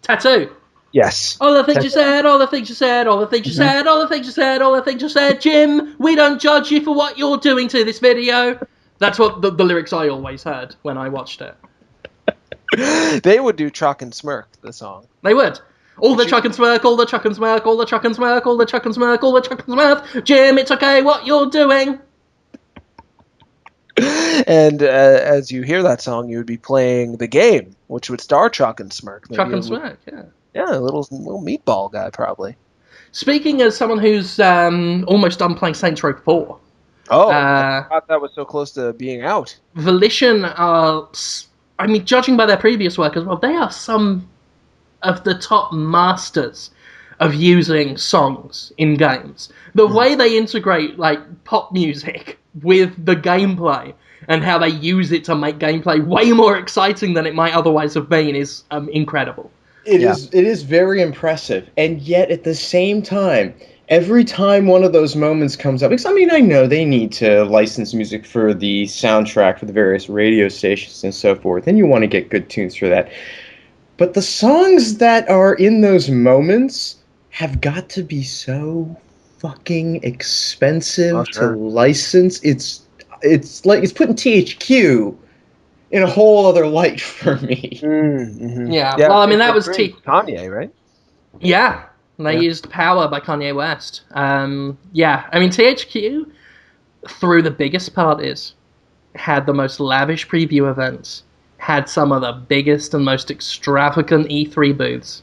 Tattoo. Yes. All the things you said, all the things you said, all the things you said, all the things you said, all the things you said. Jim, we don't judge you for what you're doing to this video. That's what the lyrics I always heard when I watched it. They would do Chuck and Smirk, the song. They would. All the Chuck and Smirk, all the Chuck and Smirk, all the Chuck and Smirk, all the Chuck and Smirk, all the Chuck and Smirk. Jim, it's okay what you're doing. And as you hear that song, you would be playing the game, which would star Chuck and Smirk. Chuck and Smirk, yeah. Yeah, a little meatball guy, probably. Speaking as someone who's almost done playing Saints Row 4. Oh, I thought that was so close to being out. Volition are, judging by their previous work as well, they are some of the top masters of using songs in games. The way they integrate, pop music with the gameplay and how they use it to make gameplay way more exciting than it might otherwise have been is incredible. It is very impressive, and yet at the same time, every time one of those moments comes up, because I mean, I know they need to license music for the soundtrack for the various radio stations and so forth, and you want to get good tunes for that. But the songs that are in those moments have got to be so fucking expensive to license. It's like it's putting THQ in a whole other light for me. Mm-hmm. Yeah, well, I mean, that was Kanye, right? Yeah, they used Power by Kanye West. Yeah, I mean, THQ, through the biggest parties, had the most lavish preview events, had some of the biggest and most extravagant E3 booths,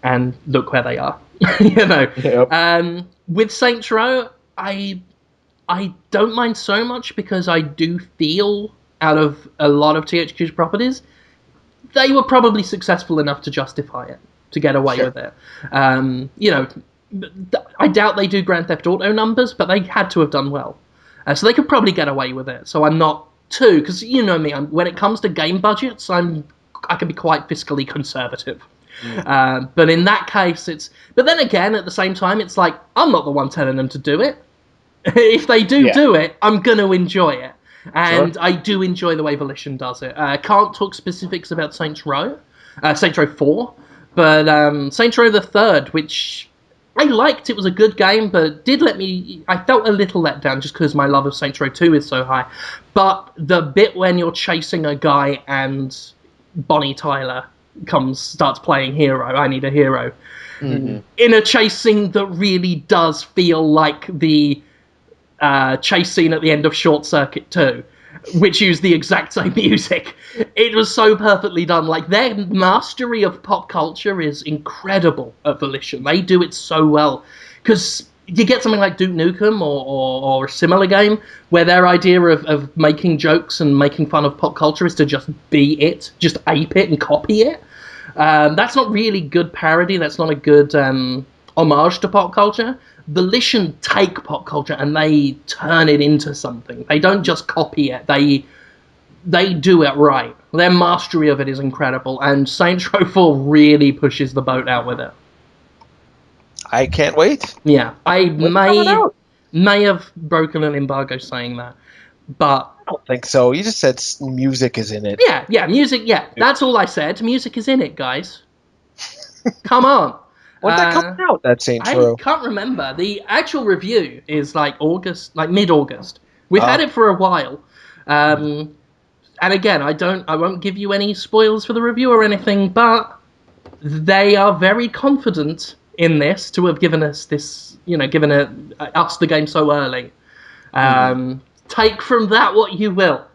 and look where they are. You know, Yep. with Saints Row, I don't mind so much because I do feel out of a lot of THQ's properties, they were probably successful enough to justify it, to get away with it. You know, I doubt they do Grand Theft Auto numbers, but they had to have done well. So they could probably get away with it. So I'm not too, because you know me, when it comes to game budgets, I can be quite fiscally conservative. But in that case, but then again, at the same time, it's like, I'm not the one telling them to do it. If they do it, I'm going to enjoy it. And I do enjoy the way Volition does it. I can't talk specifics about Saints Row 4, but Saints Row the Third, which I liked. It was a good game, but I felt a little let down just because my love of Saints Row 2 is so high. But the bit when you're chasing a guy and Bonnie Tyler starts playing Hero, I Need a Hero, in a chase scene that really does feel like the chase scene at the end of Short Circuit 2, which used the exact same music. It was so perfectly done. Like, their mastery of pop culture is incredible at Volition. They do it so well. Because you get something like Duke Nukem or a similar game where their idea of making jokes and making fun of pop culture is to just be it, just ape it and copy it. That's not really good parody. That's not a good homage to pop culture. Volition take pop culture and they turn it into something. They don't just copy it. They do it right. Their mastery of it is incredible, and Saints Row 4 really pushes the boat out with it. I can't wait. Yeah, I may have broken an embargo saying that, but I don't think so. You just said music is in it. Yeah, music. Yeah, that's all I said. Music is in it, guys. Come on. When's that coming out? That Saints Row. I can't remember. The actual review is like August, like mid-August. We've had it for a while. And again, I won't give you any spoilers for the review or anything, but they are very confident in this to have given us this, given us the game so early. Take from that what you will.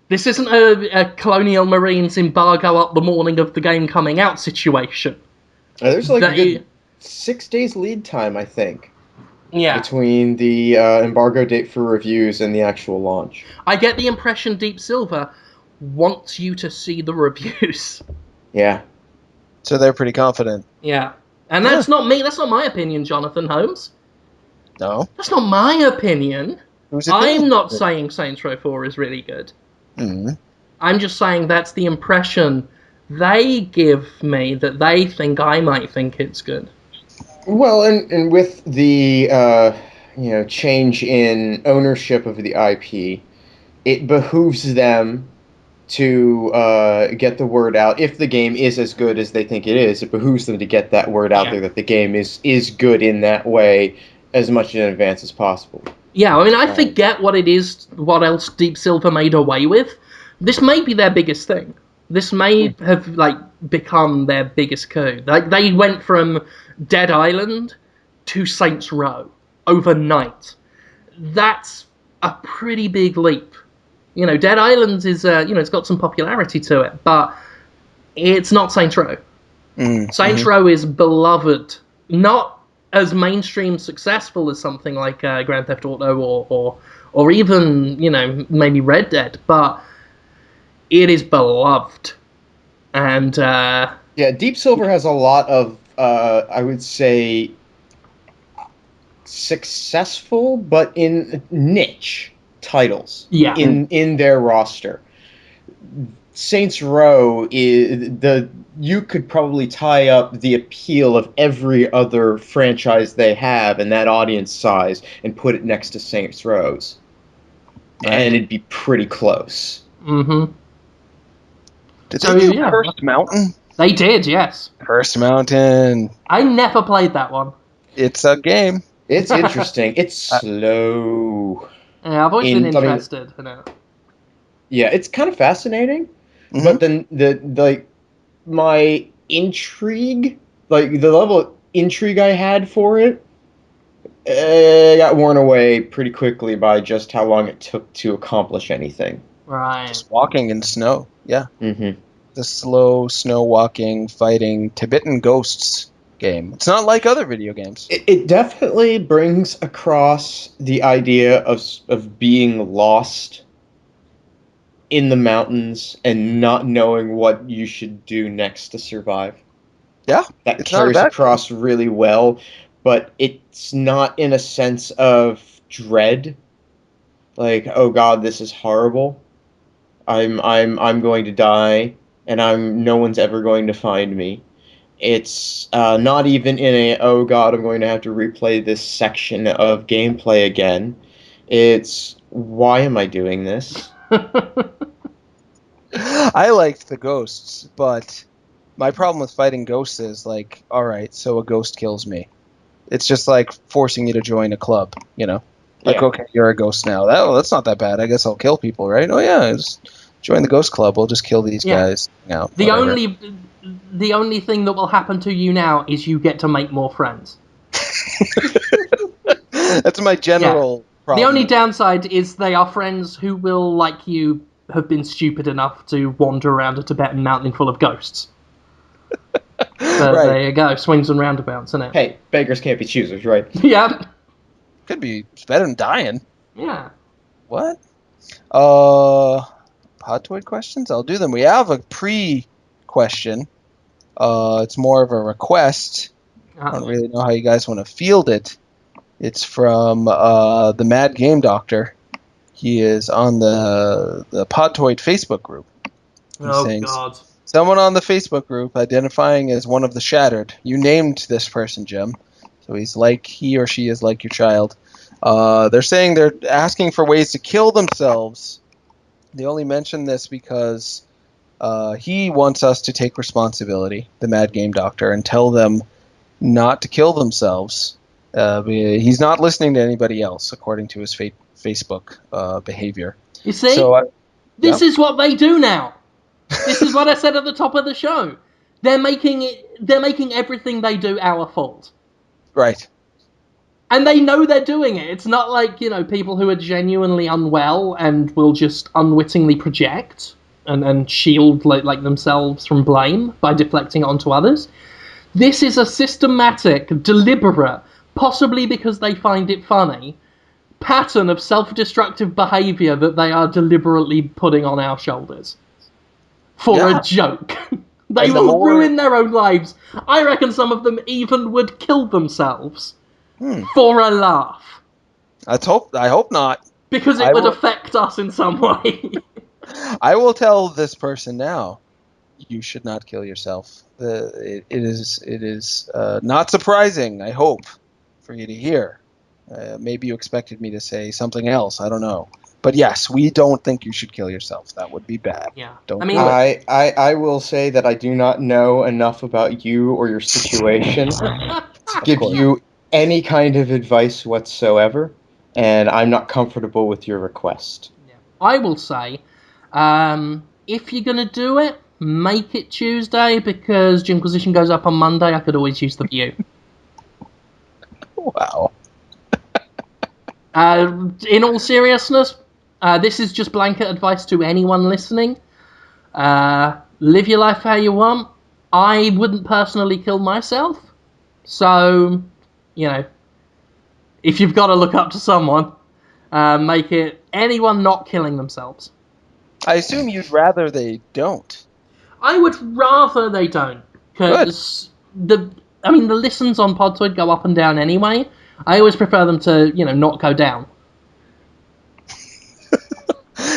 This isn't a Colonial Marines embargo up the morning of the game coming out situation. There's like a good 6 days lead time, I think. Yeah. Between the embargo date for reviews and the actual launch. I get the impression Deep Silver wants you to see the reviews. Yeah. So they're pretty confident. Yeah. And that's not me. That's not my opinion, Jonathan Holmes. No? That's not my opinion. Whose opinion? I'm not saying Saints Row 4 is really good. Mm-hmm. I'm just saying that's the impression they give me that they think I might think it's good. Well, and with the change in ownership of the IP, it behooves them to get the word out. If the game is as good as they think it is, it behooves them to get that word out there that the game is good in that way as much in advance as possible. Yeah, I mean, I forget what it is, what else Deep Silver made away with. This may be their biggest thing. This may have, become their biggest coup. They went from Dead Island to Saints Row overnight. That's a pretty big leap. Dead Island is, it's got some popularity to it, but it's not Saints Row. Saints Row is beloved, not as mainstream successful as something like Grand Theft Auto or even, maybe Red Dead, but it is beloved. And Deep Silver has a lot of I would say successful, but in niche titles Yeah. in their roster. Saints Row you could probably tie up the appeal of every other franchise they have and that audience size and put it next to Saints Row's. Right. And it'd be pretty close. Mm-hmm. Did they do yeah. Cursed Mountain? They did, yes. Cursed Mountain. I never played that one. It's a game. It's interesting. It's slow. Yeah, I've always been interested in it. Yeah, it's kind of fascinating. Mhm. But then my intrigue, like the level of intrigue I had for it, got worn away pretty quickly by just how long it took to accomplish anything. Right. Just walking in snow. Yeah. Mm-hmm. The slow snow walking, fighting Tibetan ghosts game. It's not like other video games. It definitely brings across the idea of being lost in the mountains and not knowing what you should do next to survive. Yeah, That it's not a carries bad across really well, but it's not in a sense of dread. Like, oh God, this is horrible. I'm going to die, and no one's ever going to find me. It's not even in a, oh God, I'm going to have to replay this section of gameplay again. It's, why am I doing this? I liked the ghosts, but my problem with fighting ghosts is like, all right, so a ghost kills me. It's just like forcing you to join a club, you know? Like, Yeah. okay, you're a ghost now. That's not that bad. I guess I'll kill people, right? Oh yeah, just join the ghost club. We'll just kill these guys. Now, The only thing that will happen to you now is you get to make more friends. That's my general problem. The only downside is they are friends who will, like you, have been stupid enough to wander around a Tibetan mountain full of ghosts. So Right. there you go, swings and roundabouts, isn't it? Hey, beggars can't be choosers, right? Yeah. Could be. It's better than dying. Yeah. What? Podtoid questions? I'll do them. We have a pre-question. It's more of a request. I don't really know how you guys want to field it. It's from the Mad Game Doctor. He is on the Podtoid Facebook group. He's saying, God. someone on the Facebook group identifying as one of the Shattered. You named this person, Jim. So he or she is like your child. They're saying they're asking for ways to kill themselves. They only mention this because he wants us to take responsibility, the Mad Game Doctor, and tell them not to kill themselves. He's not listening to anybody else, according to his Facebook behavior. You see? So, this is what they do now. This is what I said at the top of the show. They're making everything they do our fault. Right. And they know they're doing it. It's not like, people who are genuinely unwell and will just unwittingly project and shield like themselves from blame by deflecting it onto others. This is a systematic, deliberate, possibly because they find it funny, pattern of self-destructive behaviour that they are deliberately putting on our shoulders. For a joke. They will ruin their own lives. I reckon some of them even would kill themselves. For a laugh. I hope not. Because it would affect us in some way. I will tell this person now, you should not kill yourself. It is not surprising, I hope, for you to hear. Maybe you expected me to say something else. I don't know. But yes, we don't think you should kill yourself. That would be bad. Yeah. Don't I mean, do it. I will say that I do not know enough about you or your situation to give you any kind of advice whatsoever, and I'm not comfortable with your request. Yeah. I will say, if you're going to do it, make it Tuesday, because Jimquisition goes up on Monday. I could always use the view. Wow. In all seriousness, this is just blanket advice to anyone listening. Live your life how you want. I wouldn't personally kill myself. So, if you've got to look up to someone, make it anyone not killing themselves. I assume you'd rather they don't. I would rather they don't. Because the listens on Podtoid go up and down anyway. I always prefer them to, not go down.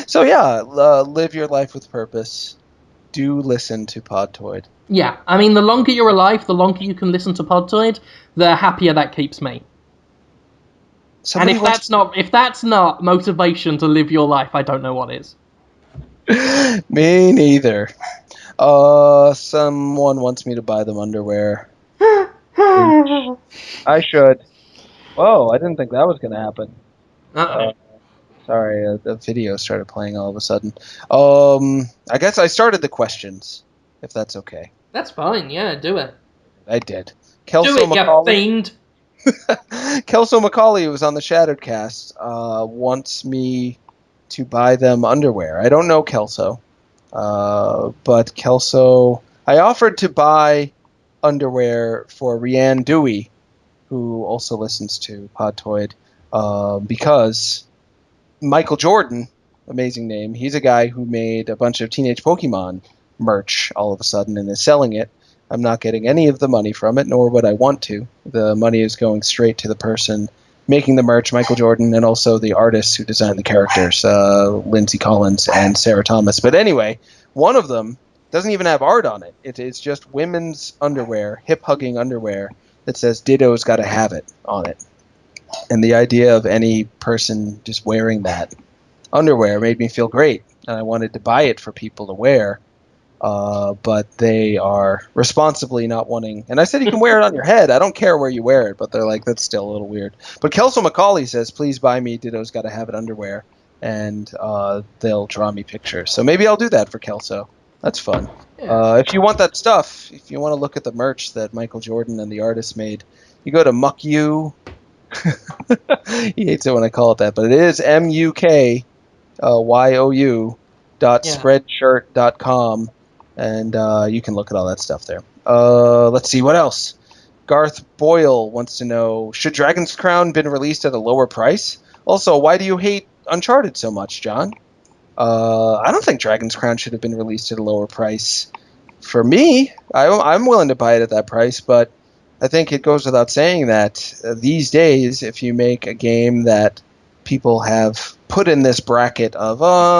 So yeah, live your life with purpose. Do listen to Podtoid. Yeah, I mean, the longer you're alive, the longer you can listen to Podtoid, the happier that keeps me. Somebody And if that's not motivation to live your life, I don't know what is. Me neither. Someone wants me to buy them underwear. I should. Whoa, I didn't think that was going to happen. Sorry, the video started playing all of a sudden. I guess I started the questions, if that's okay. That's fine, yeah, do it. I did. Do Kelso it, Macaulay, you fiend! Kelso Macaulay, who was on the Shattered Cast, wants me to buy them underwear. I don't know Kelso, but Kelso... I offered to buy underwear for Rianne Dewey, who also listens to Podtoid, because Michael Jordan, amazing name, he's a guy who made a bunch of Teenage Pokemon merch all of a sudden and is selling it. I'm not getting any of the money from it, nor would I want to. The money is going straight to the person making the merch, Michael Jordan, and also the artists who designed the characters, Lindsay Collins and Sarah Thomas. But anyway, one of them doesn't even have art on it. It's just women's underwear, hip-hugging underwear, that says Ditto's Gotta Have It on it. And the idea of any person just wearing that underwear made me feel great. And I wanted to buy it for people to wear. But they are responsibly not wanting. And I said you can wear it on your head. I don't care where you wear it. But they're like, that's still a little weird. But Kelso Macaulay says, please buy me Ditto's Gotta Have It underwear. And they'll draw me pictures. So maybe I'll do that for Kelso. That's fun. Yeah. If you want that stuff, if you want to look at the merch that Michael Jordan and the artist made, you go to Muck U. He hates it when I call it that, but it is MUKYOU .spreadshirt.com, and you can look at all that stuff there. Let's see, what else? Garth Boyle wants to know, should Dragon's Crown been released at a lower price? Also, why do you hate Uncharted so much, John? I don't think Dragon's Crown should have been released at a lower price. For me, I'm willing to buy it at that price, but I think it goes without saying that these days, if you make a game that people have put in this bracket of,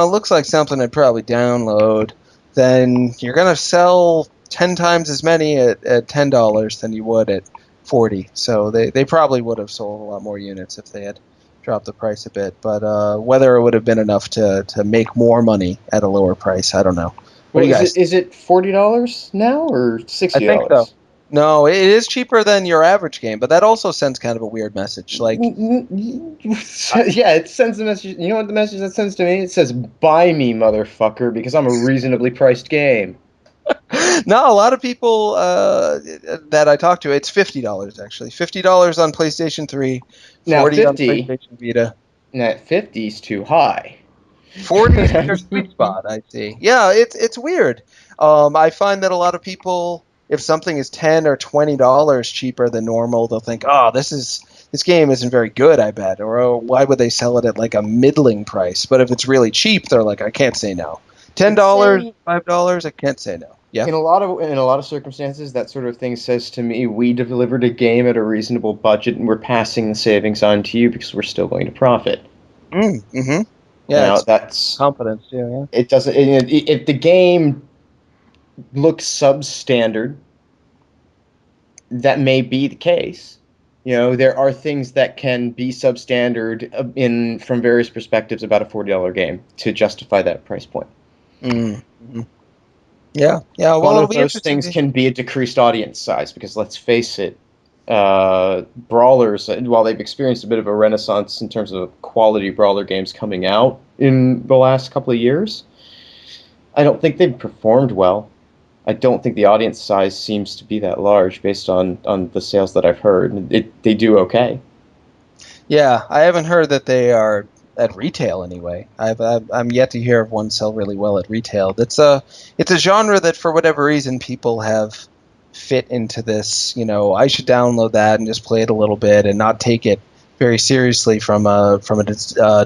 looks like something I'd probably download, then you're going to sell 10 times as many at $10 than you would at $40. So they probably would have sold a lot more units if they had dropped the price a bit. But whether it would have been enough to make more money at a lower price, I don't know. What do you guys? Is it $40 now or $60? I think so. No, it is cheaper than your average game, but that also sends kind of a weird message. Like, yeah, it sends a message. You know what the message that sends to me? It says, "Buy me, motherfucker," because I'm a reasonably priced game. No, a lot of people that I talk to, it's $50 actually. $50 on PlayStation 3, 40 on PlayStation Vita. Now 50's too high. 40 is their sweet spot, I see. Yeah, it's weird. I find that a lot of people, if something is $10 or $20 cheaper than normal, they'll think, oh, this game isn't very good, I bet. Or, oh, why would they sell it at like a middling price? But if it's really cheap, they're like, I can't say no. $10, $5, I can't say no. Yeah. In a lot of circumstances, that sort of thing says to me, we delivered a game at a reasonable budget, and we're passing the savings on to you because we're still going to profit. Mm-hmm. Yeah, now, that's confidence too. Yeah. It doesn't. If the game looks substandard, that may be the case. You know, there are things that can be substandard from various perspectives about a $40 game to justify that price point. Mm-hmm. Yeah. Well, one of those things can be a decreased audience size because, let's face it, brawlers, while they've experienced a bit of a renaissance in terms of quality brawler games coming out in the last couple of years, I don't think they've performed well. I don't think the audience size seems to be that large based on the sales that I've heard. They do okay. Yeah, I haven't heard that they are at retail anyway. I'm yet to hear of one sell really well at retail. It's a genre that for whatever reason people have fit into this, I should download that and just play it a little bit and not take it very seriously from a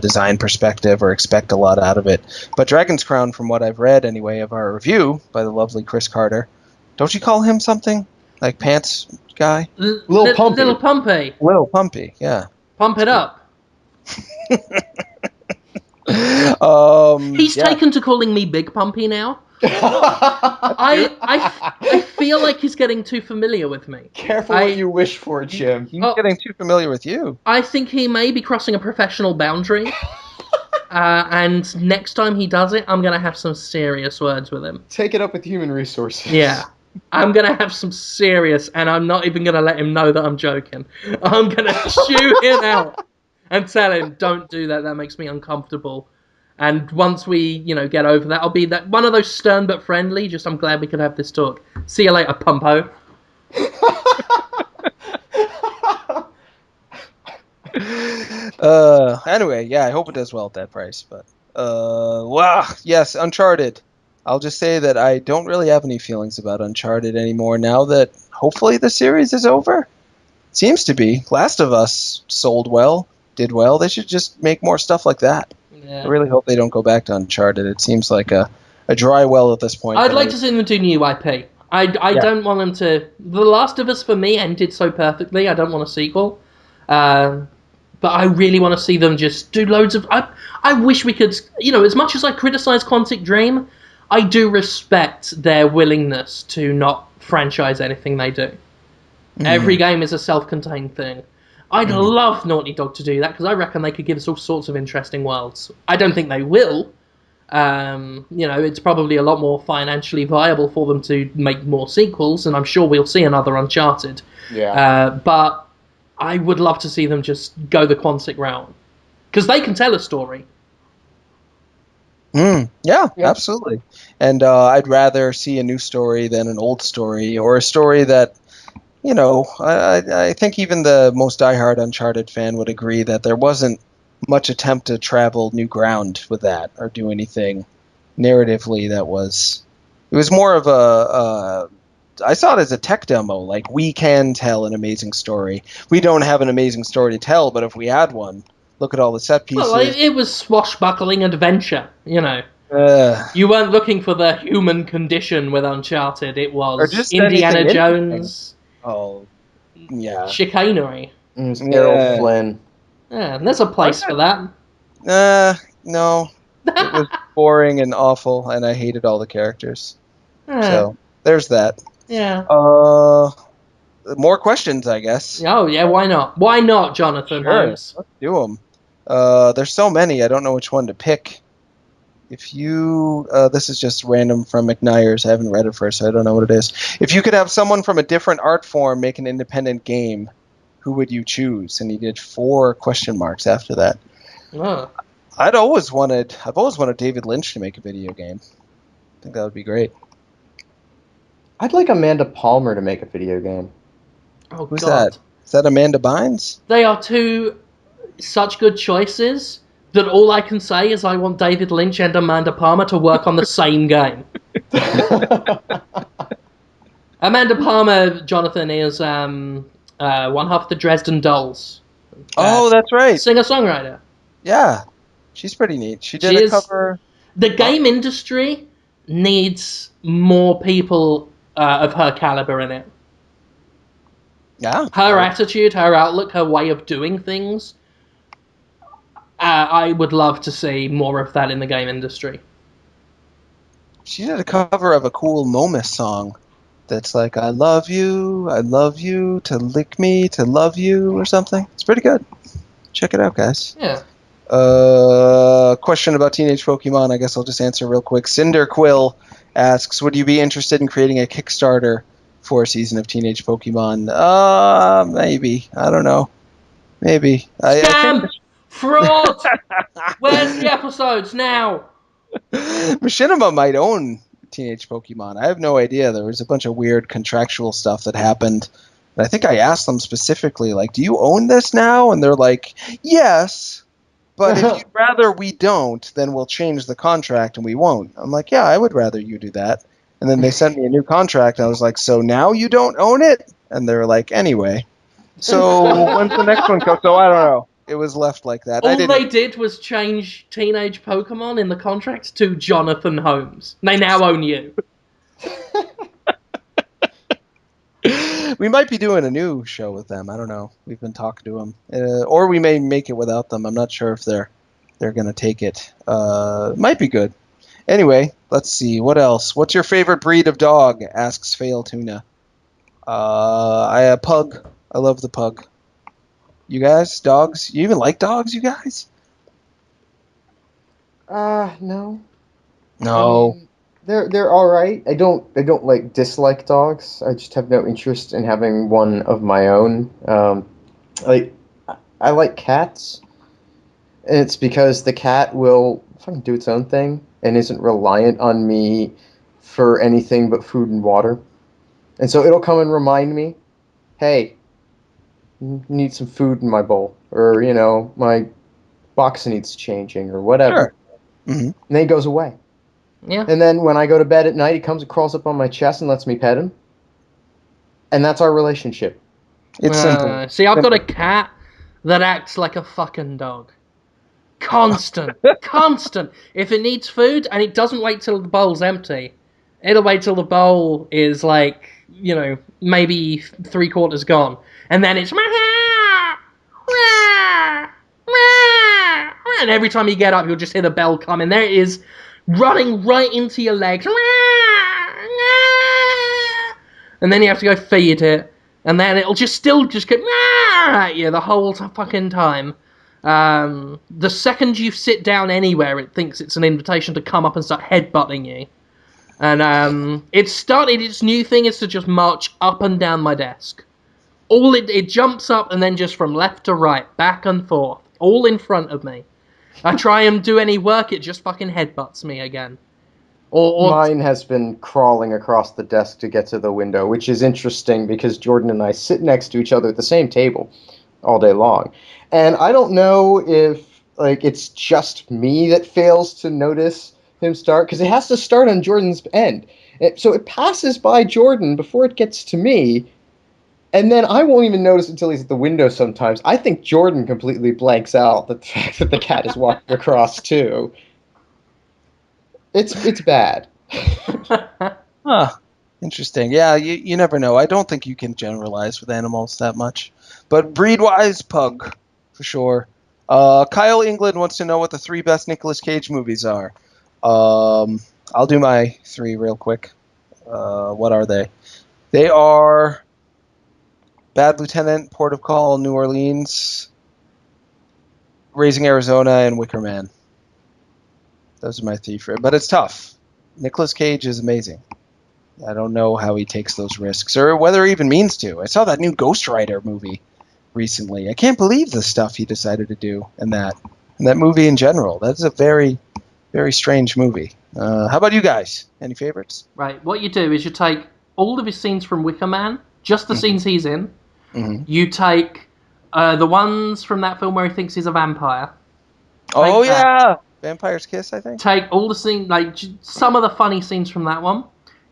design perspective or expect a lot out of it. But Dragon's Crown, from what I've read anyway of our review by the lovely Chris Carter, don't you call him something? like pants guy. Lil Pumpy. Little Pumpy. Lil Pumpy, yeah. Pump it up. He's yeah. taken to calling me Big Pumpy now. I feel like he's getting too familiar with me. Careful what you wish for, Jim. He's getting too familiar with you. I think he may be crossing a professional boundary. And next time he does it, I'm going to have some serious words with him. Take it up with human resources. Yeah. I'm going to have some serious, and I'm not even going to let him know that I'm joking. I'm going to chew him out and tell him, don't do that, that makes me uncomfortable. And once we, get over that, I'll be that one of those stern but friendly, just I'm glad we could have this talk. See you later, Pumpo. Anyway, yeah, I hope it does well at that price. But wow, yes, Uncharted. I'll just say that I don't really have any feelings about Uncharted anymore now that hopefully the series is over. Seems to be. Last of Us sold well, did well. They should just make more stuff like that. Yeah. I really hope they don't go back to Uncharted. It seems like a dry well at this point. I'd like to see them do new IP. I don't want them to... The Last of Us, for me, ended so perfectly. I don't want a sequel. But I really want to see them just do loads of... I wish we could... as much as I criticize Quantic Dream, I do respect their willingness to not franchise anything they do. Mm. Every game is a self-contained thing. I'd love Naughty Dog to do that, because I reckon they could give us all sorts of interesting worlds. I don't think they will. It's probably a lot more financially viable for them to make more sequels, and I'm sure we'll see another Uncharted. Yeah. But I would love to see them just go the Quantic route. Because they can tell a story. Yeah, absolutely. And I'd rather see a new story than an old story, or a story that, I think even the most diehard Uncharted fan would agree that there wasn't much attempt to travel new ground with that, or do anything narratively that was... It was more of I saw it as a tech demo, like, we can tell an amazing story. We don't have an amazing story to tell, but if we had one, look at all the set pieces. Well, it was swashbuckling adventure, You weren't looking for the human condition with Uncharted. It was Indiana Jones. Oh, yeah. Chicanery. Errol Flynn. Yeah, there's a place for that. No. It was boring and awful, and I hated all the characters. So, there's that. Yeah. More questions, I guess. Oh, yeah, why not? Why not, Jonathan Holmes? Let's do them. There's so many, I don't know which one to pick. If you... this is just random from McNiers. I haven't read it first, so I don't know what it is. If you could have someone from a different art form make an independent game, who would you choose? And he did 4 question marks after that. Oh. I've always wanted David Lynch to make a video game. I think that would be great. I'd like Amanda Palmer to make a video game. Oh, Who's God. that? Is that Amanda Bynes? They are 2 such good choices that all I can say is I want David Lynch and Amanda Palmer to work on the same game. Amanda Palmer, Jonathan, is one half of the Dresden Dolls. Oh, that's right. Singer-songwriter. Yeah. She's pretty neat. She did a cover... The game industry needs more people of her caliber in it. Yeah. Her attitude, her outlook, her way of doing things. I would love to see more of that in the game industry. She did a cover of a cool Momus song that's like, I love you, to lick me, to love you, or something. It's pretty good. Check it out, guys. Yeah. Question about Teenage Pokemon, I guess I'll just answer real quick. Cinder Quill asks, would you be interested in creating a Kickstarter for a season of Teenage Pokemon? Maybe. I don't know. Maybe. Scam! Fraud! Where's the episodes now? Machinima might own Teenage Pokemon. I have no idea. There was a bunch of weird contractual stuff that happened. And I think I asked them specifically, like, do you own this now? And they're like, yes, but if you'd rather we don't, then we'll change the contract and we won't. I'm like, yeah, I would rather you do that. And then they sent me a new contract, and I was like, so now you don't own it? And they're like, anyway. So when's the next one come? So I don't know. It was left like that. All they did was change Teenage Pokemon in the contract to Jonathan Holmes. They now own you. We might be doing a new show with them. I don't know. We've been talking to them, or we may make it without them. I'm not sure if they're gonna take it. Might be good. Anyway, let's see what else. What's your favorite breed of dog? Asks Fail Tuna. A pug. I love the pug. You guys, dogs? You even like dogs, you guys? No. No. I mean, they're all right. I don't like dislike dogs. I just have no interest in having one of my own. Like I like cats, and it's because the cat will fucking do its own thing and isn't reliant on me for anything but food and water. And so it'll come and remind me, hey, need some food in my bowl, or my box needs changing, or whatever. Sure. Mm-hmm. And then he goes away. Yeah. And then when I go to bed at night, he comes and crawls up on my chest and lets me pet him. And that's our relationship. It's simple. See, I've got a cat that acts like a fucking dog. Constant. Constant. If it needs food and it doesn't wait till the bowl's empty, it'll wait till the bowl is like, maybe 3/4 gone. And then it's... And every time you get up, you'll just hear the bell come. And there it is, running right into your legs. And then you have to go feed it. And then it'll just go at you the whole fucking time. The second you sit down anywhere, it thinks it's an invitation to come up and start headbutting you. And its new thing is to just march up and down my desk. It jumps up and then just from left to right, back and forth, all in front of me. I try and do any work, it just fucking headbutts me again. Mine has been crawling across the desk to get to the window, which is interesting because Jordan and I sit next to each other at the same table all day long. And I don't know if it's just me that fails to notice him start, because it has to start on Jordan's end. So it passes by Jordan before it gets to me, and then I won't even notice until he's at the window sometimes. I think Jordan completely blanks out the fact that the cat is walking across too. It's bad. Huh. Interesting. Yeah, you never know. I don't think you can generalize with animals that much. But breed-wise, pug, for sure. Kyle England wants to know what the 3 best Nicolas Cage movies are. I'll do my 3 real quick. What are they? They are Bad Lieutenant, Port of Call, New Orleans, Raising Arizona, and Wicker Man. Those are my 3 but it's tough. Nicolas Cage is amazing. I don't know how he takes those risks, or whether he even means to. I saw that new Ghost Rider movie recently. I can't believe the stuff he decided to do in that movie in general. That's a very, very strange movie. How about you guys? Any favorites? Right, what you do is you take all of his scenes from Wicker Man, just the scenes he's in. Mm-hmm. You take the ones from that film where he thinks he's a vampire. Oh, yeah! Vampire's Kiss, I think. Take all the scenes, some of the funny scenes from that one.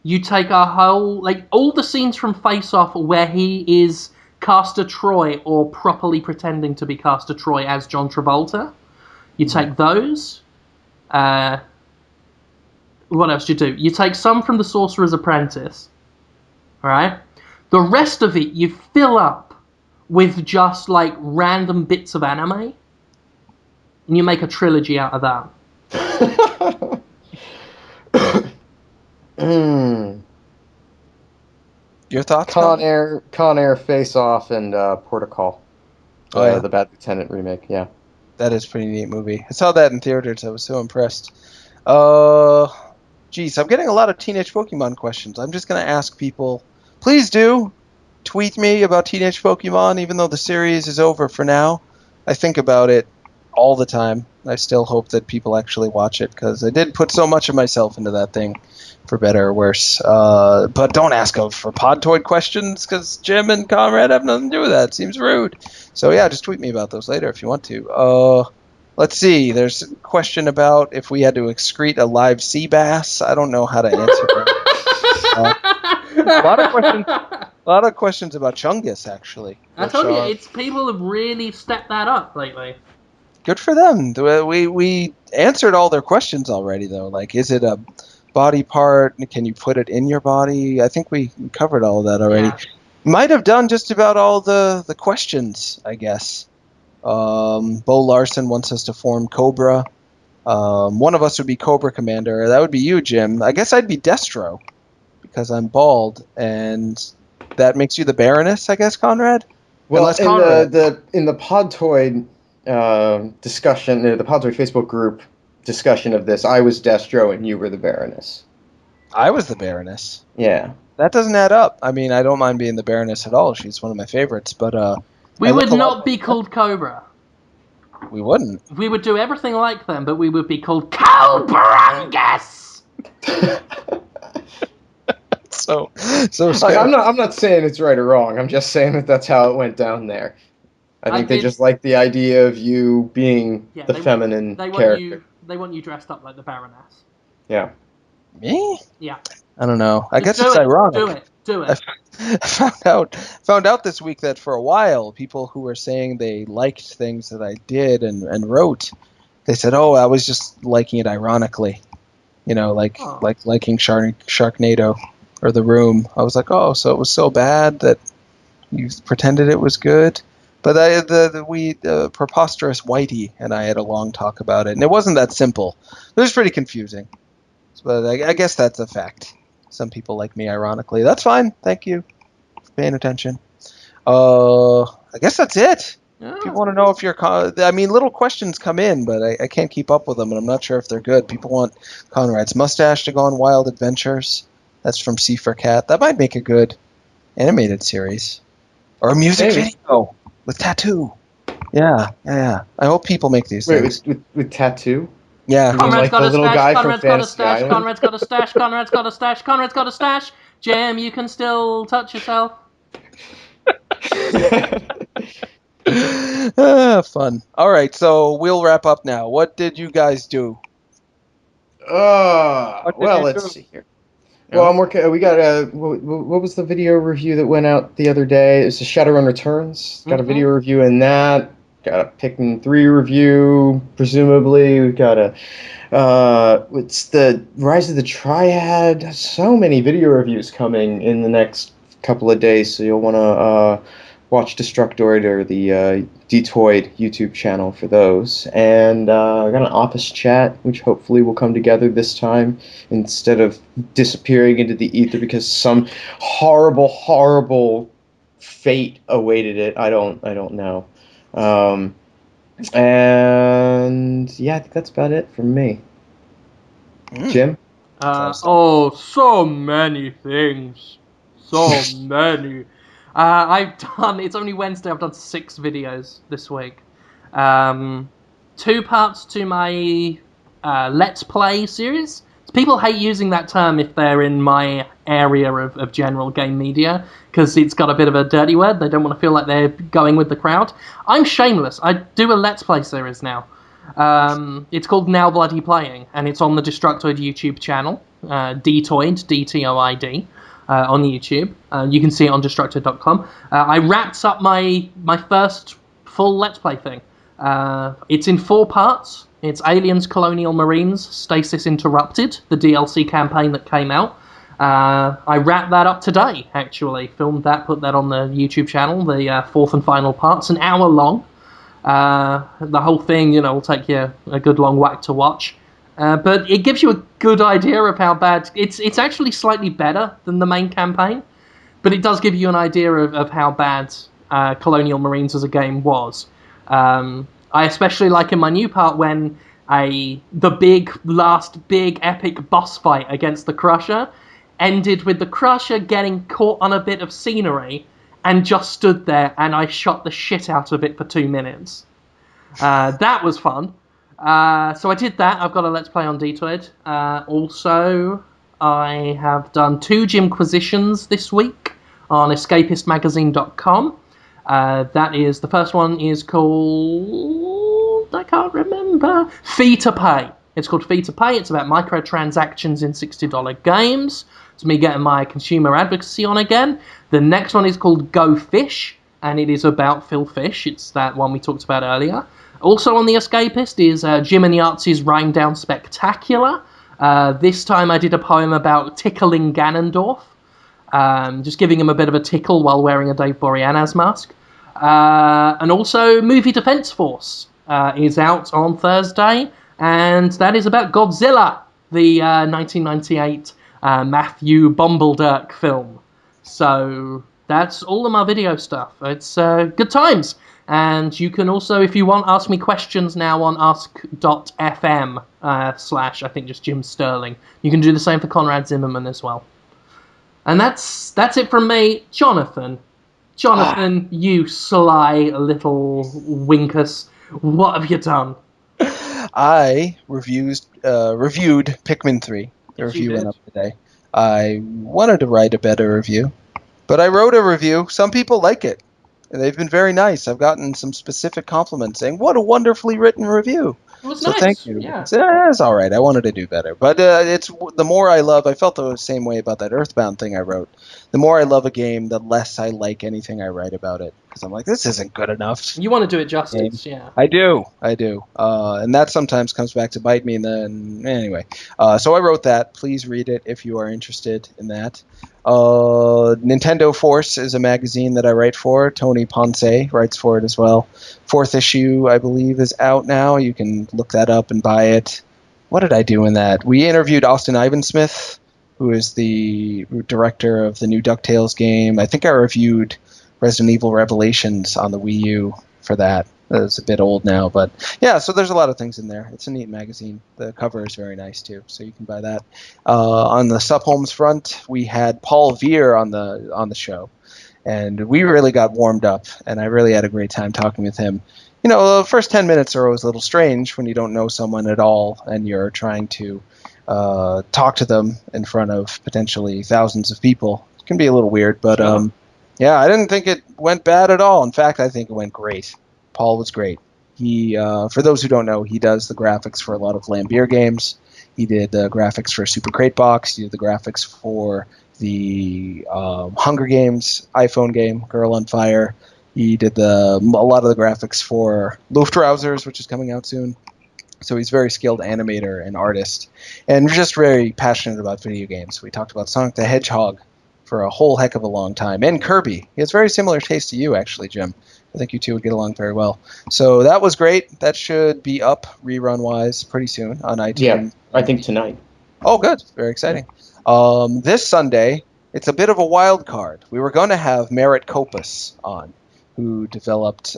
You take all the scenes from Face Off where he is Castor Troy or properly pretending to be Castor Troy as John Travolta. You take those. What else do you do? You take some from The Sorcerer's Apprentice. Alright? The rest of it you fill up with just random bits of anime. And you make a trilogy out of that. Your thoughts? Con Air, Face Off, and Port of Call. Oh, yeah. The Bad Lieutenant remake, yeah. That is a pretty neat movie. I saw that in theaters. I was so impressed. Geez, I'm getting a lot of Teenage Pokemon questions. I'm just going to ask people, please do tweet me about Teenage Pokemon, even though the series is over for now. I think about it all the time. I still hope that people actually watch it, because I did put so much of myself into that thing, for better or worse. But don't ask for Podtoid questions, because Jim and Conrad have nothing to do with that. It seems rude. So yeah, just tweet me about those later if you want to. Let's see. There's a question about if we had to excrete a live sea bass. I don't know how to answer that. A lot of questions about chungus, actually. I told you, people have really stepped that up lately. Good for them. We answered all their questions already, though. Is it a body part? Can you put it in your body? I think we covered all of that already. Might have done just about all the questions, I guess. Bo Larson wants us to form Cobra. One of us would be Cobra Commander. That would be you, Jim. I guess I'd be Destro because I'm bald, and that makes you the Baroness, I guess, Conrad? Well, Unless in Conrad. the Podtoid discussion, the Podtoid Facebook group discussion of this, I was Destro and you were the Baroness. I was the Baroness. Yeah. That doesn't add up. I mean, I don't mind being the Baroness at all. She's one of my favorites, but We would not be called Cobra. We wouldn't. We would do everything like them, but we would be called Cobrungus! so Like, I'm not saying it's right or wrong. I'm just saying that that's how it went down there. I think they just like the idea of you being the feminine character. They want you dressed up like the Baroness. Yeah. Me? Yeah. I don't know. I guess it's ironic. Do it. I found out this week that for a while, people who were saying they liked things that I did and wrote, they said, "Oh, I was just liking it ironically," like liking Sharknado or The Room. I was like, "Oh, so it was so bad that you pretended it was good." But preposterous Whitey and I had a long talk about it, and it wasn't that simple. It was pretty confusing. But I guess that's a fact. Some people like me ironically. That's fine. Thank you for paying attention. I guess that's it. Yeah. People want to know if you're... little questions come in, but I can't keep up with them, and I'm not sure if they're good. People want Conrad's mustache to go on wild adventures. That's from C for Cat. That might make a good animated series. Or a music video with tattoo. Yeah. I hope people make these things. With tattoo? Yeah. Conrad's got a stash. Conrad's got a stash. Conrad's got a stash. Conrad's got a stash. Conrad's got a stash. Jim, you can still touch yourself. Fun. All right, so we'll wrap up now. What did you guys do? Let's see here. Well, I'm working. We got what was the video review that went out the other day? It's a Shadowrun Returns. Got a video review in that. Got a Pikmin 3 review, presumably. We've got it's the Rise of the Triad. So many video reviews coming in the next couple of days, so you'll want to watch Destructoid or the Dtoid YouTube channel for those. And I got an office chat, which hopefully will come together this time instead of disappearing into the ether because some horrible, horrible fate awaited it. I don't know. And yeah, I think that's about it from me. Jim? So many things. So many. It's only Wednesday, I've done 6 videos this week. 2 parts to my Let's Play series. People hate using that term if they're in my area of general game media, because it's got a bit of a dirty word. They don't want to feel like they're going with the crowd. I'm shameless. I do a Let's Play series now. It's called Now Bloody Playing, and it's on the Destructoid YouTube channel, Dtoid, D-T-O-I-D, on YouTube. You can see it on Destructoid.com. I wrapped up my first full Let's Play thing. It's in 4 parts. It's Aliens, Colonial Marines, Stasis Interrupted, the DLC campaign that came out. I wrapped that up today, actually. Filmed that, put that on the YouTube channel, the 4th and final part's an hour long. The whole thing, will take you a good long whack to watch. But it gives you a good idea of how bad... It's actually slightly better than the main campaign, but it does give you an idea of how bad Colonial Marines as a game was. I especially like in my new part when the last big epic boss fight against the Crusher ended with the Crusher getting caught on a bit of scenery and just stood there, and I shot the shit out of it for 2 minutes. That was fun. So I did that. I've got a Let's Play on Dtoid. Also, I have done 2 Gymquisitions this week on escapistmagazine.com. The first one is called, I can't remember, Fee to Pay. It's called Fee to Pay. It's about microtransactions in $60 games. It's me getting my consumer advocacy on again. The next one is called Go Fish, and it is about Phil Fish. It's that one we talked about earlier. Also on The Escapist is Jim and Yahtzee's Rhyme Down Spectacular. This time I did a poem about tickling Ganondorf. just giving him a bit of a tickle while wearing a Dave Boreanaz mask. And also, Movie Defense Force is out on Thursday, and that is about Godzilla, the 1998 Matthew Bombeldurk film. So that's all of my video stuff. It's good times. And you can also, if you want, ask me questions now on ask.fm / I think just Jim Sterling. You can do the same for Conrad Zimmerman as well. And that's it from me. Jonathan, you sly little winkus. What have you done? I reviewed Pikmin 3. The Yes, you review went did. up today. I wanted to write a better review, but I wrote a review. Some people like it. And they've been very nice. I've gotten some specific compliments saying, what a wonderfully written review. It was So nice. thank you. Yeah. It's all right. I wanted to do better. But it's the more I love, I felt the same way about that Earthbound thing I wrote. The more I love a game, the less I like anything I write about it. Because I'm like, this isn't good enough. You want to do it justice, yeah. I do. And that sometimes comes back to bite me. And then, anyway. So I wrote that. Please read it if you are interested in that. Nintendo Force is a magazine that I write for. Tony Ponce writes for it as well. 4th issue, I believe, is out now. You can look that up and buy it. What did I do in that? We interviewed Austin Ivansmith, who is the director of the new DuckTales game. I think I reviewed Resident Evil Revelations on the Wii U for that. It's a bit old now, but yeah, so there's a lot of things in there. It's a neat magazine. The cover is very nice too, so you can buy that. On the Sup Holmes front, we had Paul Veer on the show, and we really got warmed up, and I really had a great time talking with him. You know, the first 10 minutes are always a little strange when you don't know someone at all, and you're trying to talk to them in front of potentially thousands of people. It can be a little weird, but Sure. yeah, I didn't think it went bad at all. In fact, I think it went great. Paul was great. He, for those who don't know, he does the graphics for a lot of Lambier games. He did the graphics for Super Crate Box. He did the graphics for the Hunger Games iPhone game, Girl on Fire. He did a lot of the graphics for Luftrausers, which is coming out soon. So he's a very skilled animator and artist, and just very passionate about video games. We talked about Sonic the Hedgehog for a whole heck of a long time, and Kirby. He has very similar taste to you, actually, Jim. I think you two would get along very well. So that was great. That should be up rerun-wise pretty soon on iTunes. Yeah, I think tonight. Oh, good. Very exciting. This Sunday, it's a bit of a wild card. We were going to have Merritt Kopus on, who developed,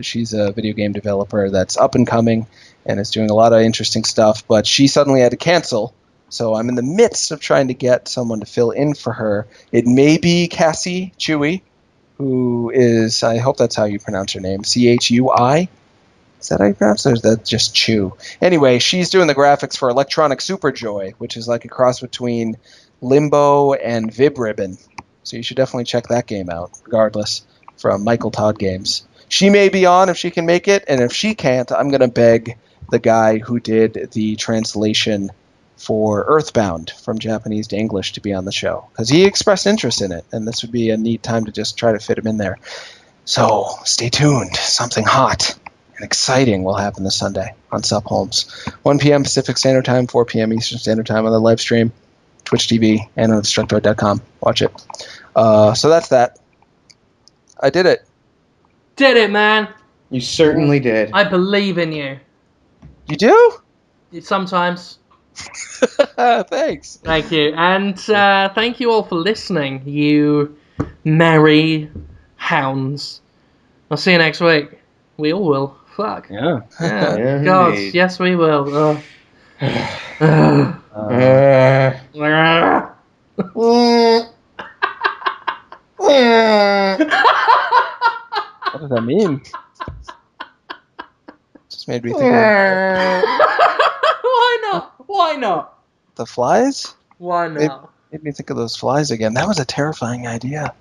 she's a video game developer that's up and coming and is doing a lot of interesting stuff, but she suddenly had to cancel. So I'm in the midst of trying to get someone to fill in for her. It may be Cassie Chewy, who is, I hope that's how you pronounce her name, Chui? Is that how you pronounce it, or is that just Chew? Anyway, she's doing the graphics for Electronic Superjoy, which is like a cross between Limbo and Vib Ribbon. So you should definitely check that game out, regardless, from Michael Todd Games. She may be on if she can make it, and if she can't, I'm going to beg the guy who did the translation for Earthbound from Japanese to English to be on the show, because he expressed interest in it, and this would be a neat time to just try to fit him in there. So stay tuned. Something hot and exciting will happen this Sunday on Sup Holmes. 1 p.m. Pacific Standard Time, 4 p.m. Eastern Standard Time on the live stream, Twitch TV, and on Destructoid.com. Watch it. So that's that. I did it. Did it, man. You certainly did. I believe in you. You do? Sometimes. Thanks. Thank you. And thank you all for listening, you merry hounds. I'll see you next week. We all will. Fuck. Yeah. Yeah. God, indeed. yes we will. What does that mean? Just made me think of Why not? Why not? the flies. Why not? Made me think of those flies again. That was a terrifying idea.